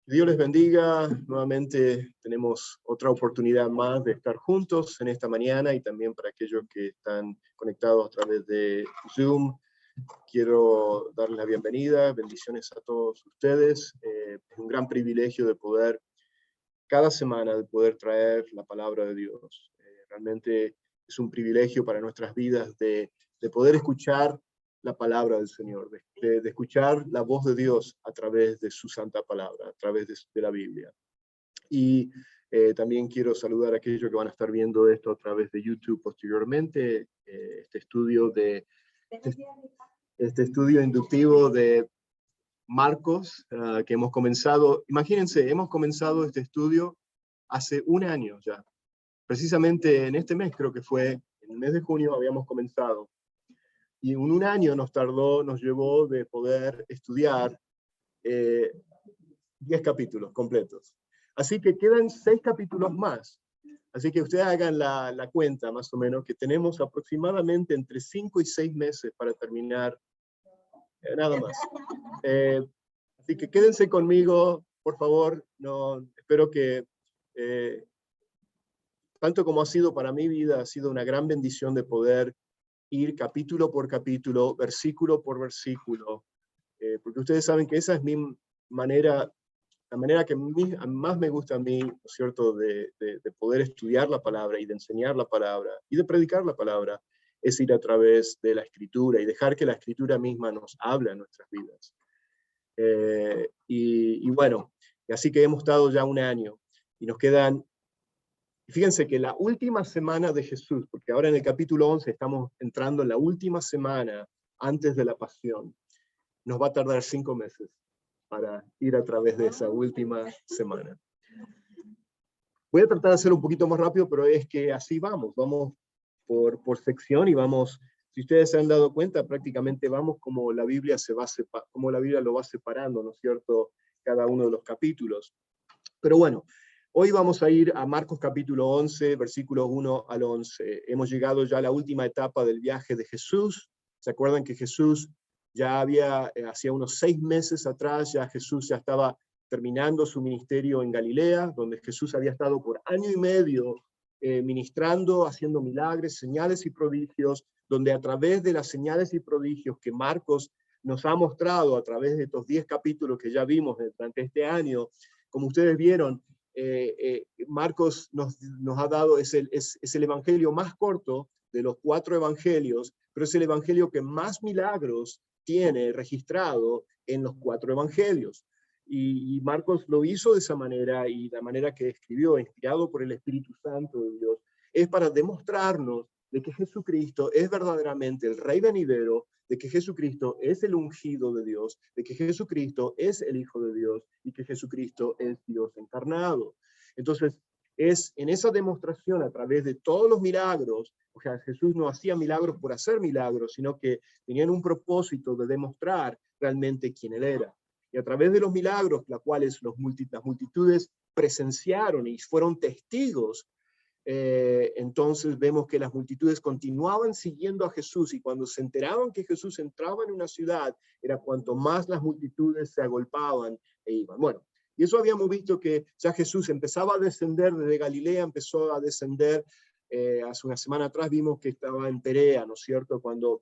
Dios les bendiga. Nuevamente tenemos otra oportunidad más de estar juntos en esta mañana y también para aquellos que están conectados a través de Zoom. Quiero darles la bienvenida, bendiciones a todos ustedes. Es un gran privilegio de poder, cada semana, de poder traer la palabra de Dios. Realmente es un privilegio para nuestras vidas de poder escuchar la palabra del Señor, de escuchar la voz de Dios a través de su santa palabra, a través de la Biblia. Y también quiero saludar a aquellos que van a estar viendo esto a través de YouTube posteriormente, este estudio inductivo de Marcos, que hemos comenzado. Imagínense, hemos comenzado este estudio hace un año ya. Precisamente en este mes, creo que fue, en el mes de junio habíamos comenzado. Y un año nos llevó de poder estudiar 10 capítulos completos. Así que quedan 6 capítulos más. Así que ustedes hagan la cuenta, más o menos, que tenemos aproximadamente entre 5 y 6 meses para terminar, nada más. Así que quédense conmigo, por favor. Espero que, tanto como ha sido para mi vida, ha sido una gran bendición de poder ir capítulo por capítulo, versículo por versículo, porque ustedes saben que esa es mi manera, la manera que más me gusta a mí, ¿no es cierto?, de poder estudiar la palabra y de enseñar la palabra y de predicar la palabra, es ir a través de la Escritura y dejar que la Escritura misma nos hable en nuestras vidas. Y bueno, así que hemos estado ya un año y nos quedan. Fíjense que la última semana de Jesús, porque ahora en el capítulo 11 estamos entrando en la última semana antes de la pasión, nos va a tardar 5 meses para ir a través de esa última semana. Voy a tratar de hacerlo un poquito más rápido, pero es que así vamos por sección y vamos, si ustedes se han dado cuenta, prácticamente vamos como la Biblia como la Biblia lo va separando, ¿no es cierto?, cada uno de los capítulos. Pero bueno, hoy vamos a ir a Marcos capítulo 11, versículos 1 al 11. Hemos llegado ya a la última etapa del viaje de Jesús. ¿Se acuerdan que Jesús ya hacía unos 6 meses atrás, Jesús ya estaba terminando su ministerio en Galilea, donde Jesús había estado por año y medio ministrando, haciendo milagros, señales y prodigios, donde a través de las señales y prodigios que Marcos nos ha mostrado a través de estos 10 capítulos que ya vimos durante este año, como ustedes vieron, Marcos nos ha dado, es el evangelio más corto de los 4 evangelios, pero es el evangelio que más milagros tiene registrado en los 4 evangelios. Y Marcos lo hizo de esa manera, y la manera que escribió, inspirado por el Espíritu Santo de Dios, es para demostrarnos de que Jesucristo es verdaderamente el Rey venidero, de que Jesucristo es el ungido de Dios, de que Jesucristo es el Hijo de Dios y que Jesucristo es Dios encarnado. Entonces, es en esa demostración a través de todos los milagros, o sea, Jesús no hacía milagros por hacer milagros, sino que tenían un propósito de demostrar realmente quién Él era. Y a través de los milagros, las cuales las multitudes presenciaron y fueron testigos, entonces vemos que las multitudes continuaban siguiendo a Jesús, y cuando se enteraban que Jesús entraba en una ciudad, era cuanto más las multitudes se agolpaban e iban. Bueno, y eso habíamos visto que ya Jesús empezaba a descender desde Galilea, empezó a descender, hace una semana atrás vimos que estaba en Perea, ¿no es cierto?, cuando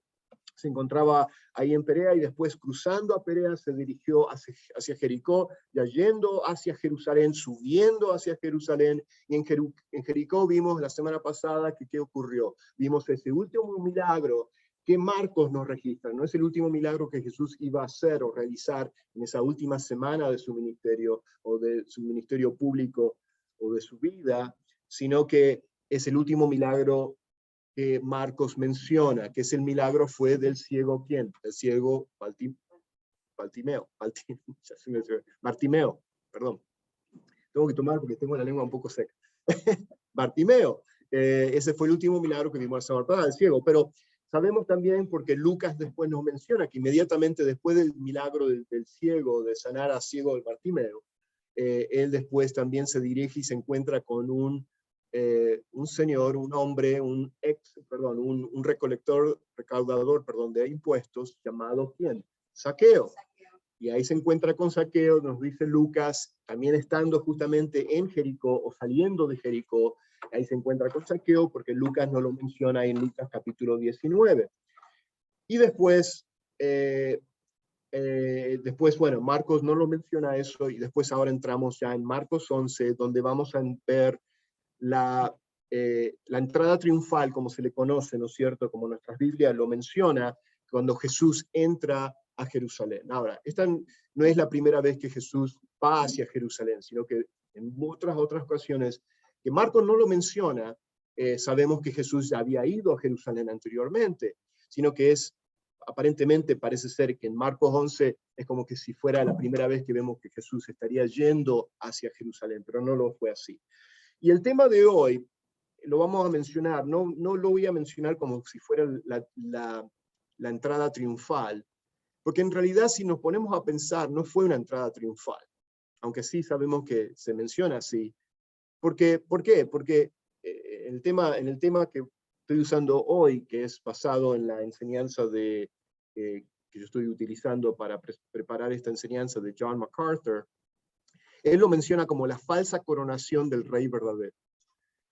se encontraba ahí en Perea, y después cruzando a Perea se dirigió hacia Jericó, ya yendo hacia Jerusalén, subiendo hacia Jerusalén, y en Jericó vimos la semana pasada que qué ocurrió. Vimos ese último milagro que Marcos nos registra. No es el último milagro que Jesús iba a hacer o realizar en esa última semana de su ministerio, o de su ministerio público, o de su vida, sino que es el último milagro que Marcos menciona, que ese milagro fue del ciego, ¿quién? El ciego Bartimeo, perdón. Tengo que tomar porque tengo la lengua un poco seca. Bartimeo, ese fue el último milagro que vimos la semana pasada, el ciego, pero sabemos también, porque Lucas después nos menciona, que inmediatamente después del milagro del ciego, de sanar a ciego del Bartimeo, él después también se dirige y se encuentra con un señor, un hombre, un recaudador de impuestos, llamado ¿quién? Zaqueo. y ahí se encuentra con Zaqueo, nos dice Lucas, también estando justamente en Jericó, o saliendo de Jericó, ahí se encuentra con Zaqueo, porque Lucas no lo menciona en Lucas capítulo 19. Y después, bueno, Marcos no lo menciona eso, y después ahora entramos ya en Marcos 11, donde vamos a ver la entrada triunfal, como se le conoce, ¿no es cierto? Como nuestras Biblias lo menciona, cuando Jesús entra a Jerusalén. Ahora, esta no es la primera vez que Jesús va hacia Jerusalén, sino que en otras ocasiones, que Marcos no lo menciona, sabemos que Jesús ya había ido a Jerusalén anteriormente, sino que aparentemente parece ser que en Marcos 11 es como que si fuera la primera vez que vemos que Jesús estaría yendo hacia Jerusalén, pero no lo fue así. Y el tema de hoy lo vamos a mencionar, no lo voy a mencionar como si fuera la entrada triunfal, porque en realidad si nos ponemos a pensar, no fue una entrada triunfal, aunque sí sabemos que se menciona así. ¿Por qué? Porque en el tema que estoy usando hoy, que es basado en la enseñanza que yo estoy utilizando para preparar esta enseñanza de John MacArthur, él lo menciona como la falsa coronación del rey verdadero.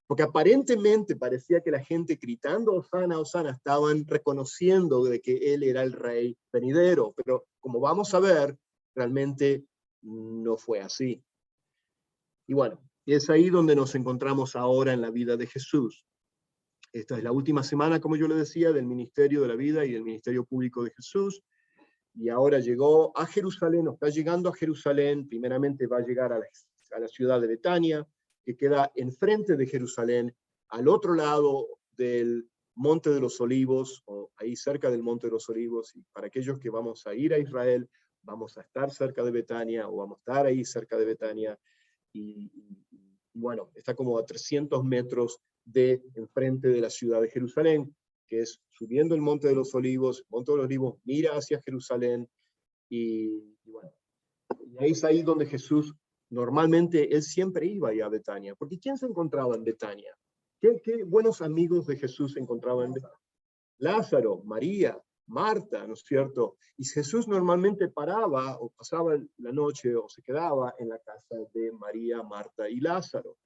Porque aparentemente parecía que la gente gritando Hosana, Hosana, estaban reconociendo de que él era el rey venidero, pero como vamos a ver, realmente no fue así. Y bueno, es ahí donde nos encontramos ahora en la vida de Jesús. Esta es la última semana, como yo le decía, del ministerio de la vida y del ministerio público de Jesús, y ahora llegó a Jerusalén, o está llegando a Jerusalén. Primeramente va a llegar a la ciudad de Betania, que queda enfrente de Jerusalén, al otro lado del Monte de los Olivos, o ahí cerca del Monte de los Olivos, y para aquellos que vamos a ir a Israel, vamos a estar cerca de Betania, o vamos a estar ahí cerca de Betania, y bueno, está como a 300 metros de enfrente de la ciudad de Jerusalén, que es subiendo el Monte de los Olivos. Monte de los Olivos mira hacia Jerusalén, y bueno, y ahí es ahí donde Jesús, normalmente, él siempre iba a Betania, porque ¿quién se encontraba en Betania? ¿Qué buenos amigos de Jesús se encontraban en Betania? Lázaro, María, Marta, ¿no es cierto? Y Jesús normalmente paraba o pasaba la noche o se quedaba en la casa de María, Marta y Lázaro.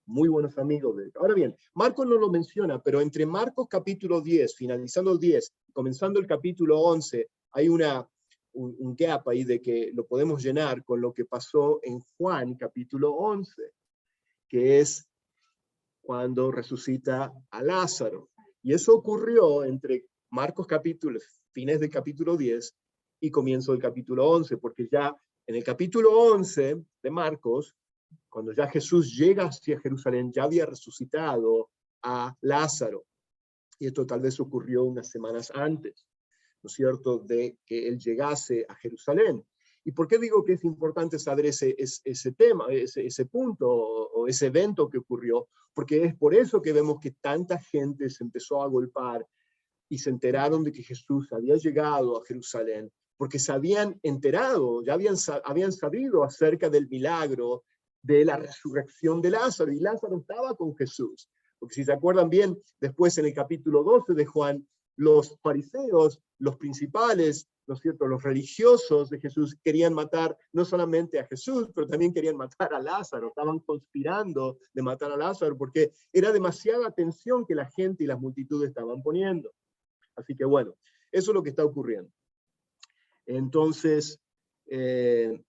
Muy buenos amigos de él. Ahora bien, Marcos no lo menciona, pero entre Marcos capítulo 10, finalizando el 10, comenzando el capítulo 11, hay un gap ahí de que lo podemos llenar con lo que pasó en Juan capítulo 11, que es cuando resucita a Lázaro. Y eso ocurrió entre Marcos capítulo, fines del capítulo 10 y comienzo del capítulo 11, porque ya en el capítulo 11 de Marcos, cuando ya Jesús llega hacia Jerusalén, ya había resucitado a Lázaro. Y esto tal vez ocurrió unas semanas antes, ¿no es cierto?, de que él llegase a Jerusalén. ¿Y por qué digo que es importante saber ese tema, ese punto o ese evento que ocurrió? Porque es por eso que vemos que tanta gente se empezó a agolpar y se enteraron de que Jesús había llegado a Jerusalén, porque se habían enterado, ya habían sabido acerca del milagro de la resurrección de Lázaro, y Lázaro estaba con Jesús. Porque si se acuerdan bien, después en el capítulo 12 de Juan, los fariseos, los principales, ¿no es cierto?, los religiosos de Jesús querían matar no solamente a Jesús, pero también querían matar a Lázaro. Estaban conspirando de matar a Lázaro porque era demasiada atención que la gente y las multitudes estaban poniendo. Así que bueno, eso es lo que está ocurriendo. Entonces, eso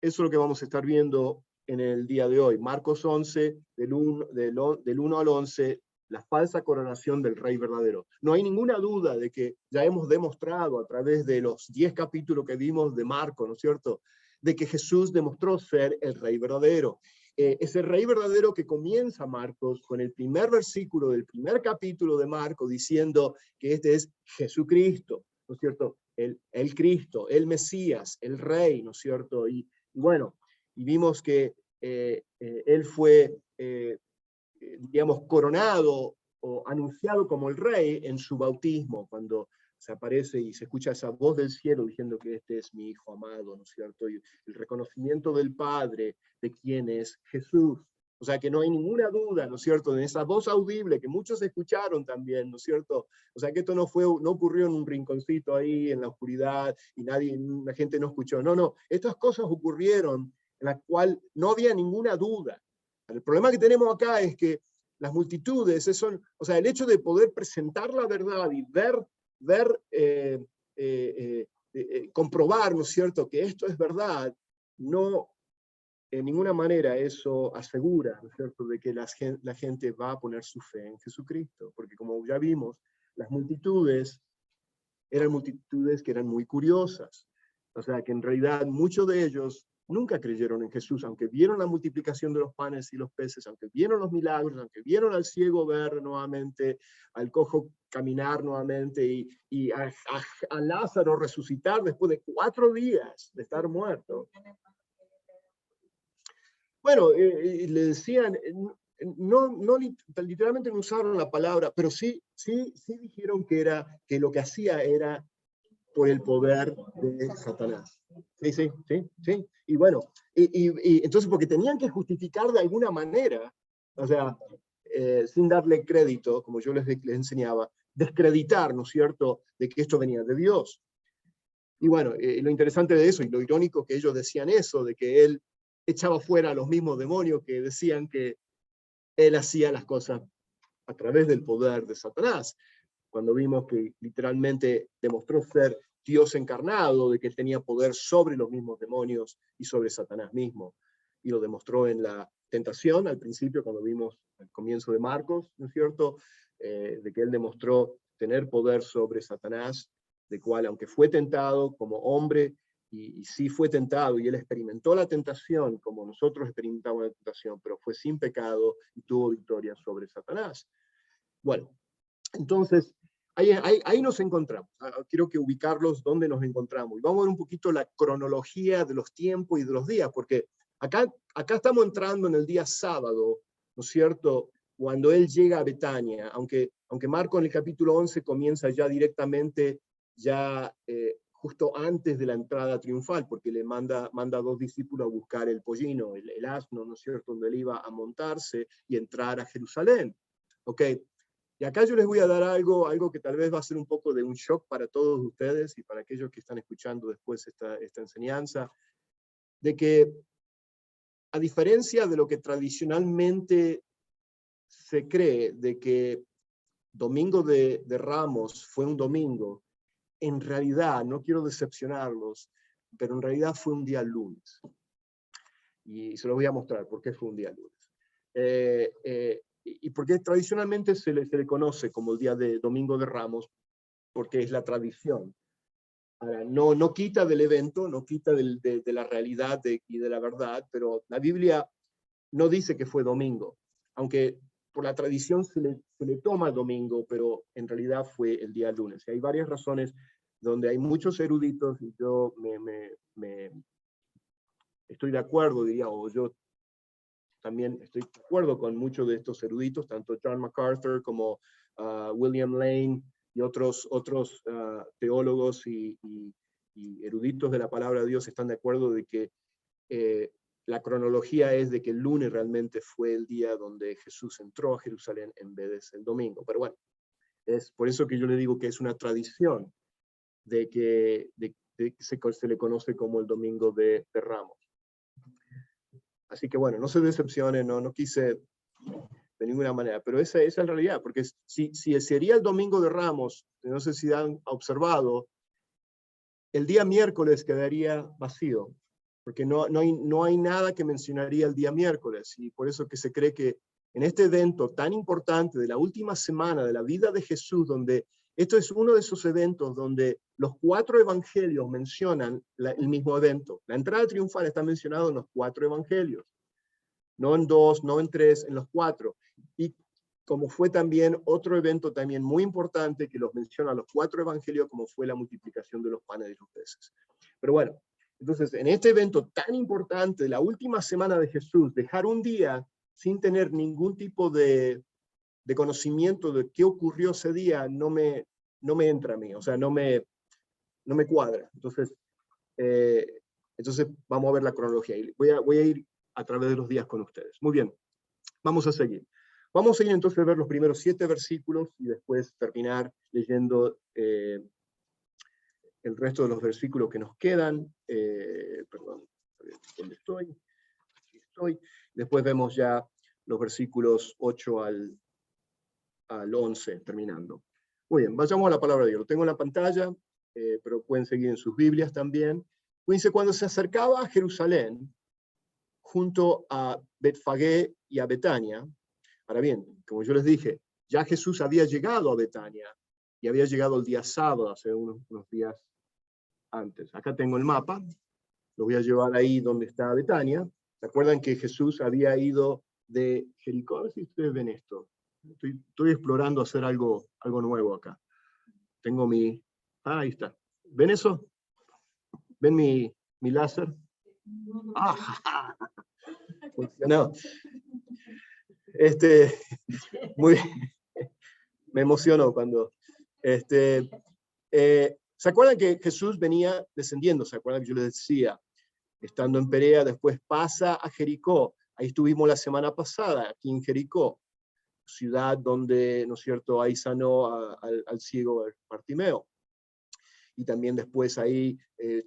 es lo que vamos a estar viendo en el día de hoy. Marcos 11, del 1 al 11, la falsa coronación del rey verdadero. No hay ninguna duda de que ya hemos demostrado a través de los 10 capítulos que vimos de Marcos, ¿no es cierto?, de que Jesús demostró ser el rey verdadero. Ese rey verdadero que comienza Marcos con el primer versículo del primer capítulo de Marcos diciendo que este es Jesucristo, ¿no es cierto?, el Cristo, el Mesías, el rey, ¿no es cierto? Y bueno, y vimos que él fue, digamos, coronado o anunciado como el rey en su bautismo, cuando se aparece y se escucha esa voz del cielo diciendo que este es mi hijo amado, ¿no es cierto? Y el reconocimiento del Padre de quién es Jesús. O sea que no hay ninguna duda, ¿no es cierto?, de esa voz audible que muchos escucharon también, ¿no es cierto? O sea que esto no ocurrió en un rinconcito ahí en la oscuridad y la gente no escuchó. No, no, estas cosas ocurrieron en las cuales no había ninguna duda. El problema que tenemos acá es que las multitudes, o sea, el hecho de poder presentar la verdad y comprobar, ¿no es cierto?, que esto es verdad, no en ninguna manera eso asegura, ¿no es cierto?, de que la gente va a poner su fe en Jesucristo, porque como ya vimos, las multitudes eran multitudes que eran muy curiosas, o sea que en realidad muchos de ellos nunca creyeron en Jesús, aunque vieron la multiplicación de los panes y los peces, aunque vieron los milagros, aunque vieron al ciego ver nuevamente, al cojo caminar nuevamente y a Lázaro resucitar después de 4 días de estar muerto. Bueno, le decían, literalmente no usaron la palabra, pero sí dijeron que lo que hacía era por el poder de Satanás. Sí. Y bueno, entonces porque tenían que justificar de alguna manera, o sea, sin darle crédito, como yo les enseñaba, descreditar, ¿no es cierto?, de que esto venía de Dios. Y bueno, lo interesante de eso, y lo irónico que ellos decían eso, de que él echaba fuera a los mismos demonios que decían que él hacía las cosas a través del poder de Satanás, cuando vimos que literalmente demostró ser Dios encarnado, de que él tenía poder sobre los mismos demonios y sobre Satanás mismo. Y lo demostró en la tentación, al principio, cuando vimos el comienzo de Marcos, ¿no es cierto?, de que él demostró tener poder sobre Satanás, de cual, aunque fue tentado como hombre, y sí fue tentado, y él experimentó la tentación como nosotros experimentamos la tentación, pero fue sin pecado y tuvo victoria sobre Satanás. Bueno, entonces, ahí nos encontramos. Quiero que ubicarlos donde nos encontramos. Y vamos a ver un poquito la cronología de los tiempos y de los días, porque acá estamos entrando en el día sábado, ¿no es cierto?, cuando él llega a Betania, aunque Marcos en el capítulo 11 comienza ya directamente, justo antes de la entrada triunfal, porque le manda a 2 discípulos a buscar el pollino, el asno, ¿no es cierto?, donde él iba a montarse y entrar a Jerusalén. ¿Ok? Y acá yo les voy a dar algo que tal vez va a ser un poco de un shock para todos ustedes y para aquellos que están escuchando después esta enseñanza, de que a diferencia de lo que tradicionalmente se cree, de que Domingo de Ramos fue un domingo, en realidad, no quiero decepcionarlos, pero en realidad fue un día lunes. Y se lo voy a mostrar por qué fue un día lunes. Y porque tradicionalmente se le conoce como el día de Domingo de Ramos, porque es la tradición. Ahora, no quita del evento, no quita de la realidad y de la verdad, pero la Biblia no dice que fue domingo, aunque por la tradición se le toma domingo, pero en realidad fue el día lunes. Y hay varias razones donde hay muchos eruditos, y yo estoy de acuerdo, diría, o yo también estoy de acuerdo con muchos de estos eruditos, tanto John MacArthur como William Lane y otros teólogos y eruditos de la palabra de Dios están de acuerdo de que la cronología es de que el lunes realmente fue el día donde Jesús entró a Jerusalén en vez de ser el domingo. Pero bueno, es por eso que yo le digo que es una tradición de que se le conoce como el Domingo de Ramos. Así que bueno, no se decepcionen, no quise de ninguna manera, pero esa es la realidad, porque si sería el Domingo de Ramos, no sé si han observado, el día miércoles quedaría vacío, porque no hay nada que mencionaría el día miércoles, y por eso que se cree que en este evento tan importante de la última semana de la vida de Jesús, donde esto es uno de esos eventos donde los 4 evangelios mencionan el mismo evento. La entrada triunfal está mencionada en los 4 evangelios, no en 2, no en 3, en los 4. Y como fue también otro evento también muy importante que los menciona los 4 evangelios, como fue la multiplicación de los panes y los peces. Pero bueno, entonces en este evento tan importante de la última semana de Jesús, dejar un día sin tener ningún tipo de conocimiento de qué ocurrió ese día no me entra a mí, o sea, no me cuadra. Entonces vamos a ver la cronología. Voy a ir a través de los días con ustedes. Muy bien. Vamos a seguir. Vamos a ir entonces a ver los primeros 7 versículos y después terminar leyendo el resto de los versículos que nos quedan. Perdón, ¿dónde estoy? Aquí estoy. Después vemos ya los versículos 8 al 11, terminando. Muy bien, vayamos a la palabra de Dios. Lo tengo en la pantalla, pero pueden seguir en sus Biblias también. Dice, cuando se acercaba a Jerusalén, junto a Betfagé y a Betania. Ahora bien, como yo les dije, ya Jesús había llegado a Betania y había llegado el día sábado, hace unos días antes. Acá tengo el mapa, lo voy a llevar ahí donde está Betania. ¿Se acuerdan que Jesús había ido de Jericó? A ver si ustedes ven esto. Estoy explorando hacer algo nuevo acá. Tengo mi... Ah, ahí está. ¿Ven eso? ¿Ven mi láser? ¡Ah! Funcionó. Muy, me emocionó cuando... ¿se acuerdan que Jesús venía descendiendo? ¿Se acuerdan que yo les decía? Estando en Perea, después pasa a Jericó. Ahí estuvimos la semana pasada, aquí en Jericó, ciudad donde, ¿no es cierto?, ahí sanó al ciego Bartimeo. Y también después ahí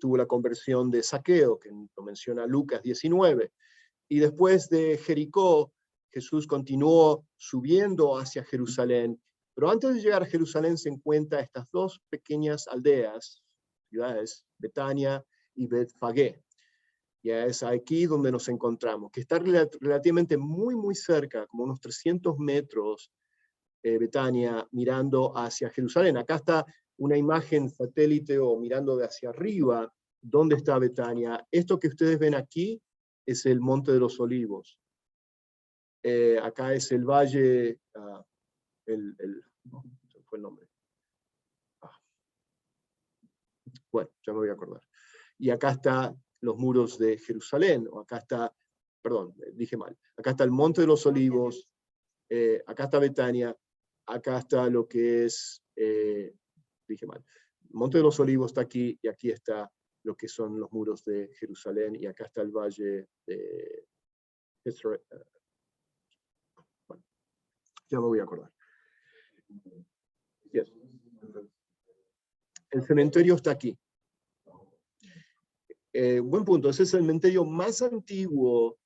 tuvo la conversión de Zaqueo, que lo menciona Lucas 19. Y después de Jericó, Jesús continuó subiendo hacia Jerusalén, pero antes de llegar a Jerusalén se encuentra estas 2 pequeñas aldeas, ciudades, Betania y Betfagé. Y es aquí donde nos encontramos, que está relativamente muy cerca, como unos 300 metros, Betania, mirando hacia Jerusalén. Acá está una imagen satélite o mirando de hacia arriba, ¿dónde está Betania? Esto que ustedes ven aquí es el Monte de los Olivos. Acá es el valle, no fue el nombre. Bueno, ya me voy a acordar. Y acá están los muros de Jerusalén, o acá está, perdón, dije mal, acá está el Monte de los Olivos, acá está Betania, acá está lo que es, dije mal, el Monte de los Olivos está aquí, y aquí está lo que son los muros de Jerusalén, y acá está el valle de Israel. Bueno, ya me voy a acordar. Yes. El cementerio está aquí. Buen punto, ese es el cementerio más antiguo,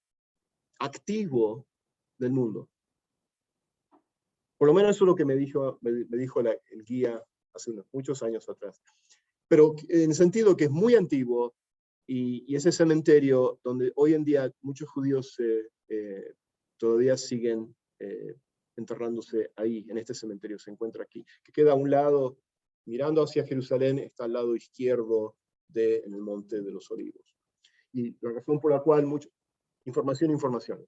activo del mundo. Por lo menos eso es lo que me dijo el guía hace muchos años atrás. Pero en el sentido que es muy antiguo, y ese cementerio donde hoy en día muchos judíos todavía siguen enterrándose ahí, en este cementerio, se encuentra aquí, que queda a un lado, mirando hacia Jerusalén, está al lado izquierdo en el Monte de los Olivos. Y la razón por la cual, información, o sea,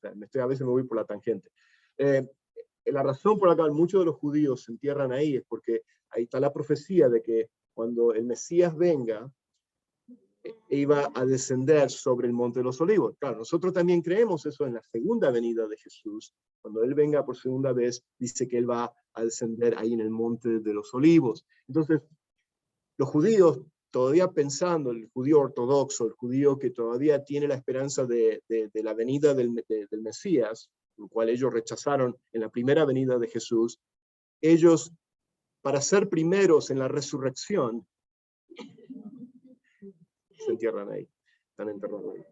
a veces me voy por la tangente. La razón por la cual muchos de los judíos se entierran ahí es porque ahí está la profecía de que cuando el Mesías venga, iba a descender sobre el Monte de los Olivos. Claro, nosotros también creemos eso en la segunda venida de Jesús. Cuando Él venga por segunda vez, dice que Él va a descender ahí en el Monte de los Olivos. Entonces, los judíos, todavía pensando, el judío ortodoxo, el judío que todavía tiene la esperanza de la venida del Mesías, lo cual ellos rechazaron en la primera venida de Jesús, ellos, para ser primeros en la resurrección, se entierran ahí, están enterrados ahí.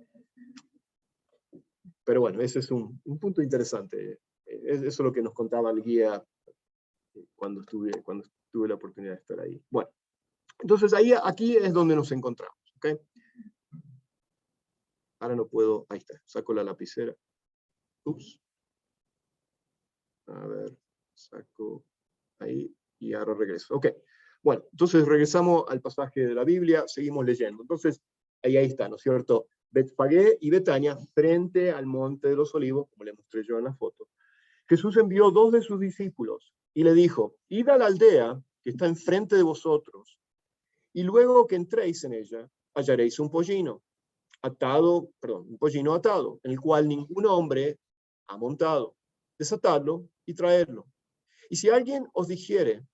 Pero bueno, ese es un punto interesante. Eso es lo que nos contaba el guía cuando tuve la oportunidad de estar ahí. Bueno, entonces aquí es donde nos encontramos. ¿Okay? Ahora no puedo, ahí está, saco la lapicera. Ups. A ver, saco ahí y ahora regreso. Ok, bueno, entonces regresamos al pasaje de la Biblia, seguimos leyendo. Entonces, ahí está, ¿no es cierto? Betfagé y Betania, frente al Monte de los Olivos, como le mostré yo en la foto. Jesús envió 2 de sus discípulos y le dijo, id a la aldea que está enfrente de vosotros, y luego que entréis en ella, hallaréis un pollino atado, en el cual ningún hombre ha montado. Desatadlo y traedlo. Y si alguien os dijere,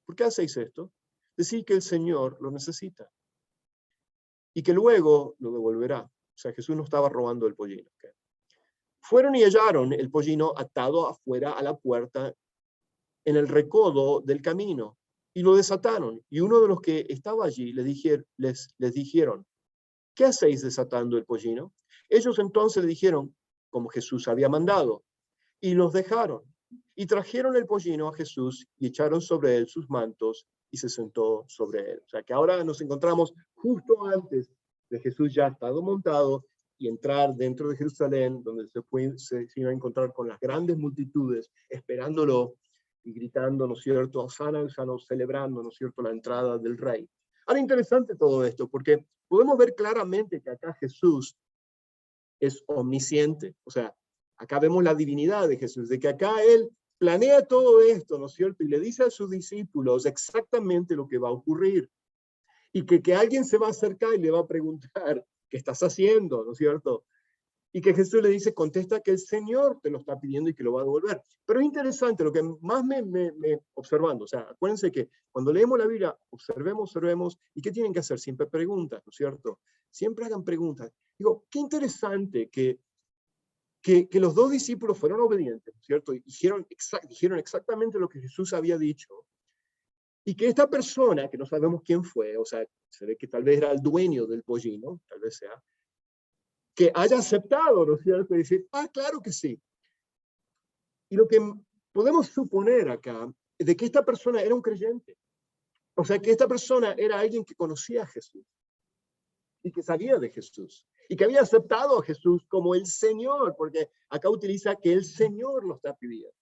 ¿por qué hacéis esto? Decid que el Señor lo necesita y que luego lo devolverá. O sea, Jesús no estaba robando el pollino. ¿Okay? Fueron y hallaron el pollino atado afuera a la puerta en el recodo del camino, y lo desataron. Y uno de los que estaba allí les dijeron, ¿qué hacéis desatando el pollino? Ellos entonces le dijeron, como Jesús había mandado, y los dejaron. Y trajeron el pollino a Jesús y echaron sobre él sus mantos y se sentó sobre él. O sea que ahora nos encontramos justo antes de Jesús ya estado montado y entrar dentro de Jerusalén, donde se iba a encontrar con las grandes multitudes, esperándolo y gritando, ¿no es cierto?, Hosana, Hosana, celebrando, ¿no es cierto?, la entrada del rey. Ahora, interesante todo esto, porque podemos ver claramente que acá Jesús es omnisciente. O sea, acá vemos la divinidad de Jesús, de que acá Él planea todo esto, ¿no es cierto? Y le dice a sus discípulos exactamente lo que va a ocurrir. Y que alguien se va a acercar y le va a preguntar, ¿qué estás haciendo?, ¿no es cierto? Y que Jesús le dice, contesta que el Señor te lo está pidiendo y que lo va a devolver. Pero es interesante, lo que más me observando, o sea, acuérdense que cuando leemos la Biblia, observemos, ¿y qué tienen que hacer? Siempre preguntas, ¿no es cierto? Siempre hagan preguntas. Digo, qué interesante que los dos discípulos fueron obedientes, ¿no es cierto? Y dijeron exactamente lo que Jesús había dicho. Y que esta persona, que no sabemos quién fue, o sea, se ve que tal vez era el dueño del pollino, tal vez sea, que haya aceptado, ¿no es cierto? Y decir, claro que sí. Y lo que podemos suponer acá es de que esta persona era un creyente. O sea, que esta persona era alguien que conocía a Jesús y que sabía de Jesús y que había aceptado a Jesús como el Señor, porque acá utiliza que el Señor lo está pidiendo.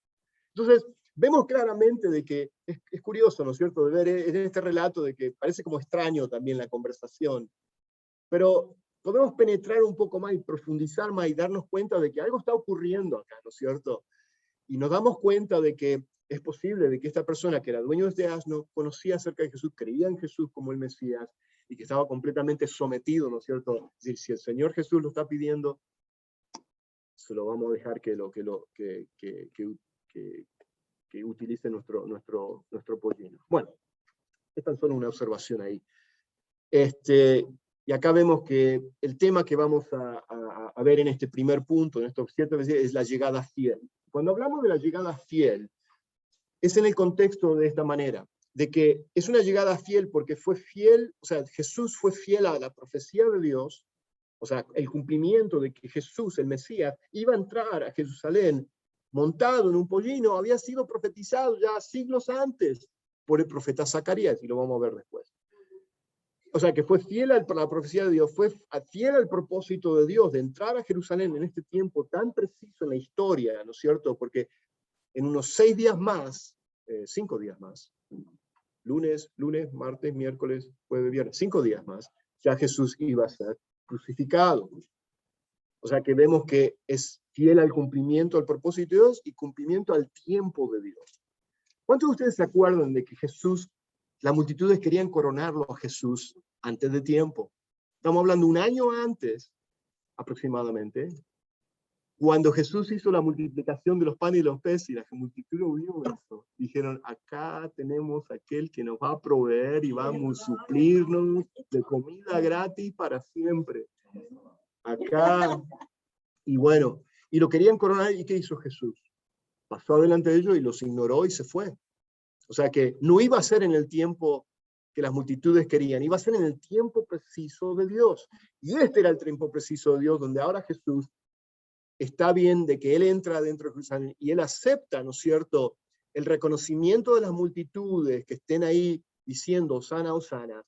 Entonces, vemos claramente de que es curioso, ¿no es cierto?, de ver en este relato de que parece como extraño también la conversación, pero podemos penetrar un poco más y profundizar más y darnos cuenta de que algo está ocurriendo acá, ¿no es cierto? Y nos damos cuenta de que es posible de que esta persona que era dueño de este asno conocía acerca de Jesús, creía en Jesús como el Mesías y que estaba completamente sometido, ¿no es cierto? Es decir, si el Señor Jesús lo está pidiendo, se lo vamos a dejar que utilice nuestro pollino. Bueno, es tan solo una observación ahí. Y acá vemos que el tema que vamos a ver en este primer punto, en estos 7 veces, es la llegada fiel. Cuando hablamos de la llegada fiel, es en el contexto de esta manera, de que es una llegada fiel porque fue fiel, o sea, Jesús fue fiel a la profecía de Dios, o sea, el cumplimiento de que Jesús, el Mesías, iba a entrar a Jerusalén montado en un pollino, había sido profetizado ya siglos antes por el profeta Zacarías, y lo vamos a ver después. O sea, que fue fiel a la profecía de Dios, fue fiel al propósito de Dios de entrar a Jerusalén en este tiempo tan preciso en la historia, ¿no es cierto? Porque en unos 6 días más, 5 días más, lunes, martes, miércoles, jueves, viernes, 5 días más, ya Jesús iba a ser crucificado. O sea que vemos que es fiel al cumplimiento, al propósito de Dios y cumplimiento al tiempo de Dios. ¿Cuántos de ustedes se acuerdan de que Jesús, las multitudes querían coronarlo a Jesús antes de tiempo? Estamos hablando 1 año antes, aproximadamente, cuando Jesús hizo la multiplicación de los panes y los peces, y la multitud vio eso, dijeron, acá tenemos aquel que nos va a proveer y vamos a suplirnos de comida gratis para siempre. Acá, y bueno, y lo querían coronar, ¿y qué hizo Jesús? Pasó adelante de ellos y los ignoró y se fue. O sea que no iba a ser en el tiempo que las multitudes querían, iba a ser en el tiempo preciso de Dios. Y este era el tiempo preciso de Dios, donde ahora Jesús está bien de que Él entra dentro de Jerusalén y Él acepta, ¿no es cierto?, el reconocimiento de las multitudes que estén ahí diciendo, Hosana, Hosana,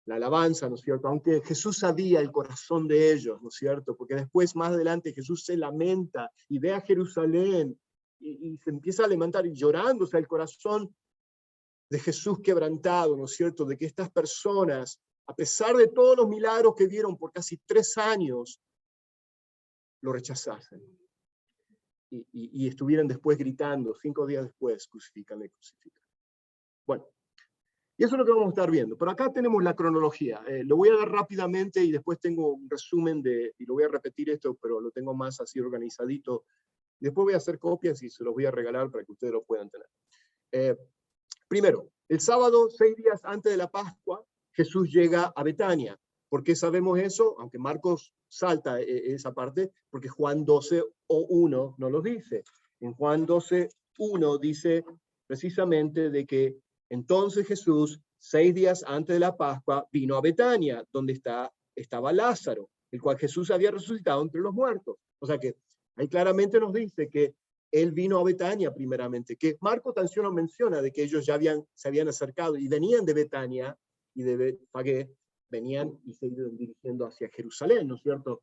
la alabanza, ¿no es cierto? Aunque Jesús sabía el corazón de ellos, ¿no es cierto? Porque después, más adelante, Jesús se lamenta y ve a Jerusalén y se empieza a lamentar y llorando, o sea, el corazón de Jesús quebrantado, ¿no es cierto? De que estas personas, a pesar de todos los milagros que vieron por casi 3 años, lo rechazasen. Y estuvieran después gritando, 5 días después, crucifícale, crucifícale. Bueno, y eso es lo que vamos a estar viendo. Pero acá tenemos la cronología. Lo voy a dar rápidamente y después tengo un resumen y lo voy a repetir esto, pero lo tengo más así organizadito. Después voy a hacer copias y se los voy a regalar para que ustedes lo puedan tener. Primero, el sábado, 6 días antes de la Pascua, Jesús llega a Betania. ¿Por qué sabemos eso? Aunque Marcos salta esa parte, porque Juan 12:1 no lo dice. En Juan 12:1 dice precisamente de que entonces Jesús, 6 días antes de la Pascua, vino a Betania, donde estaba Lázaro, el cual Jesús había resucitado entre los muertos. O sea que ahí claramente nos dice que él vino a Betania primeramente, que Marcos tan solo menciona de que ellos ya se habían acercado y venían de Betania y de Betfagé, venían y se iban dirigiendo hacia Jerusalén, ¿no es cierto?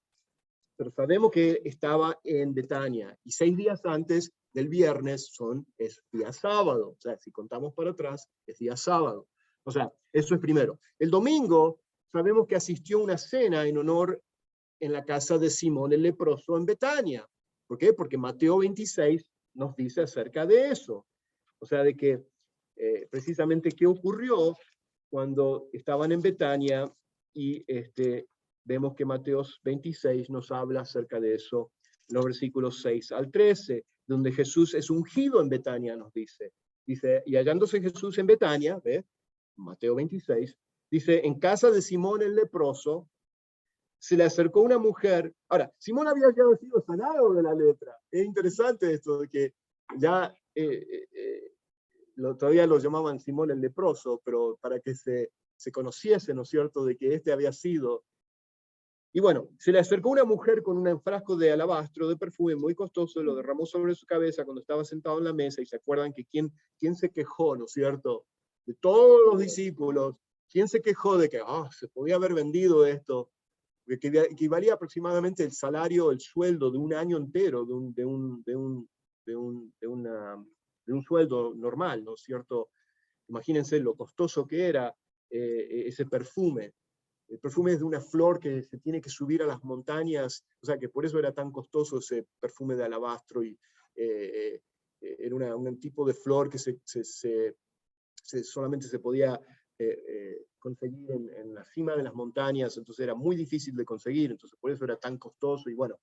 Pero sabemos que estaba en Betania, y 6 días antes del viernes es día sábado, o sea, si contamos para atrás, es día sábado. O sea, eso es primero. El domingo, sabemos que asistió a una cena en honor en la casa de Simón el leproso en Betania. ¿Por qué? Porque Mateo 26 nos dice acerca de eso. O sea, de que precisamente qué ocurrió cuando estaban en Betania, y vemos que Mateo 26 nos habla acerca de eso, en los versículos 6 al 13, donde Jesús es ungido en Betania, nos dice. Dice, y hallándose Jesús en Betania, ¿ve? Mateo 26, dice, en casa de Simón el leproso, se le acercó una mujer. Ahora, Simón había ya sido sanado de la lepra. Es interesante esto de que ya todavía lo llamaban Simón el leproso, pero para que se conociese, ¿no es cierto?, de que había sido. Y bueno, se le acercó una mujer con un frasco de alabastro de perfume muy costoso, lo derramó sobre su cabeza cuando estaba sentado en la mesa, y se acuerdan que quién se quejó, ¿no es cierto?, de todos los discípulos. ¿Quién se quejó de que se podía haber vendido esto? Que equivalía aproximadamente el salario, el sueldo de un año entero, de un sueldo normal, ¿no es cierto? Imagínense lo costoso que era ese perfume. El perfume es de una flor que se tiene que subir a las montañas, o sea que por eso era tan costoso ese perfume de alabastro, y era un tipo de flor que solamente se podía conseguir en la cima de las montañas, entonces era muy difícil de conseguir, entonces por eso era tan costoso, y bueno,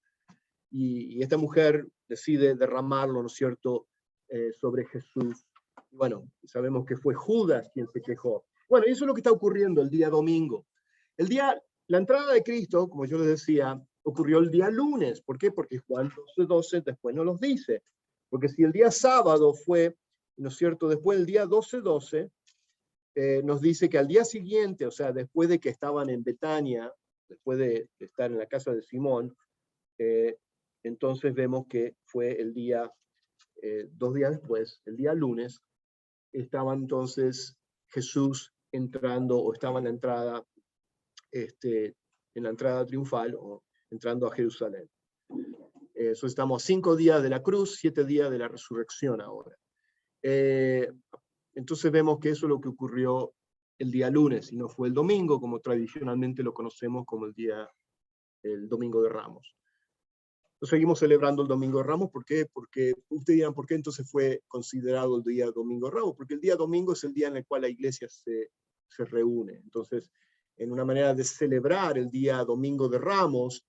y esta mujer decide derramarlo, ¿no es cierto?, sobre Jesús. Y bueno, sabemos que fue Judas quien se quejó. Bueno, y eso es lo que está ocurriendo el día domingo. La entrada de Cristo, como yo les decía, ocurrió el día lunes. ¿Por qué? Porque Juan 12:12 después no los dice. Porque si el día sábado fue, ¿no es cierto?, después del día 12:12, nos dice que al día siguiente, o sea, después de que estaban en Betania, después de estar en la casa de Simón, entonces vemos que fue el día, 2 días después, el día lunes, estaba entonces Jesús entrando, o estaba en la entrada triunfal, o entrando a Jerusalén. Eso, estamos a 5 días de la cruz, 7 días de la resurrección ahora. Entonces vemos que eso es lo que ocurrió el día lunes, y no fue el domingo, como tradicionalmente lo conocemos como el Domingo de Ramos. Seguimos celebrando el Domingo de Ramos. ¿Por qué? Porque ustedes dirán, ¿por qué entonces fue considerado el día Domingo de Ramos? Porque el día domingo es el día en el cual la iglesia se reúne. Entonces, en una manera de celebrar el día Domingo de Ramos,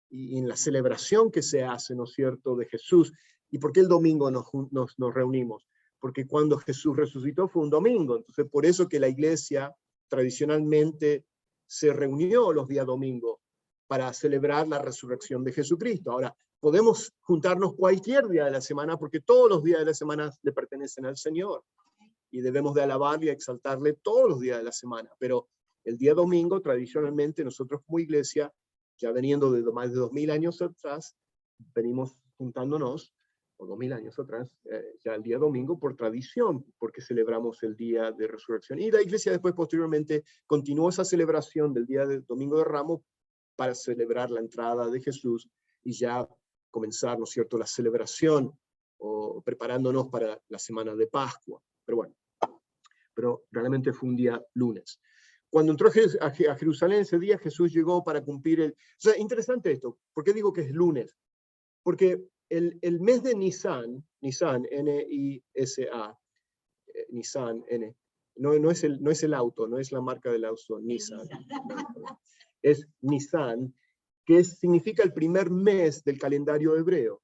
y en la celebración que se hace, ¿no es cierto?, de Jesús. ¿Y por qué el domingo nos reunimos? Porque cuando Jesús resucitó fue un domingo. Entonces, por eso que la iglesia tradicionalmente se reunió los días domingos para celebrar la resurrección de Jesucristo. Ahora, podemos juntarnos cualquier día de la semana, porque todos los días de la semana le pertenecen al Señor, y debemos de alabarle y exaltarle todos los días de la semana. Pero el día domingo, tradicionalmente, nosotros como iglesia, ya veniendo de más de 2000 años atrás, venimos juntándonos, o 2000 años atrás, ya el día domingo por tradición, porque celebramos el día de resurrección. Y la iglesia después, posteriormente, continuó esa celebración del día de Domingo de Ramos para celebrar la entrada de Jesús, y ya comenzar, ¿no es cierto?, la celebración, o preparándonos para la semana de Pascua. Pero bueno, pero realmente fue un día lunes. Cuando entró a Jerusalén ese día, Jesús llegó para cumplir O sea, interesante esto. ¿Por qué digo que es lunes? Porque el mes de Nisan, N-I-S-A, Nisan, N, no es el auto, no es la marca del auto, Nissan. Es Nisan, que significa el primer mes del calendario hebreo.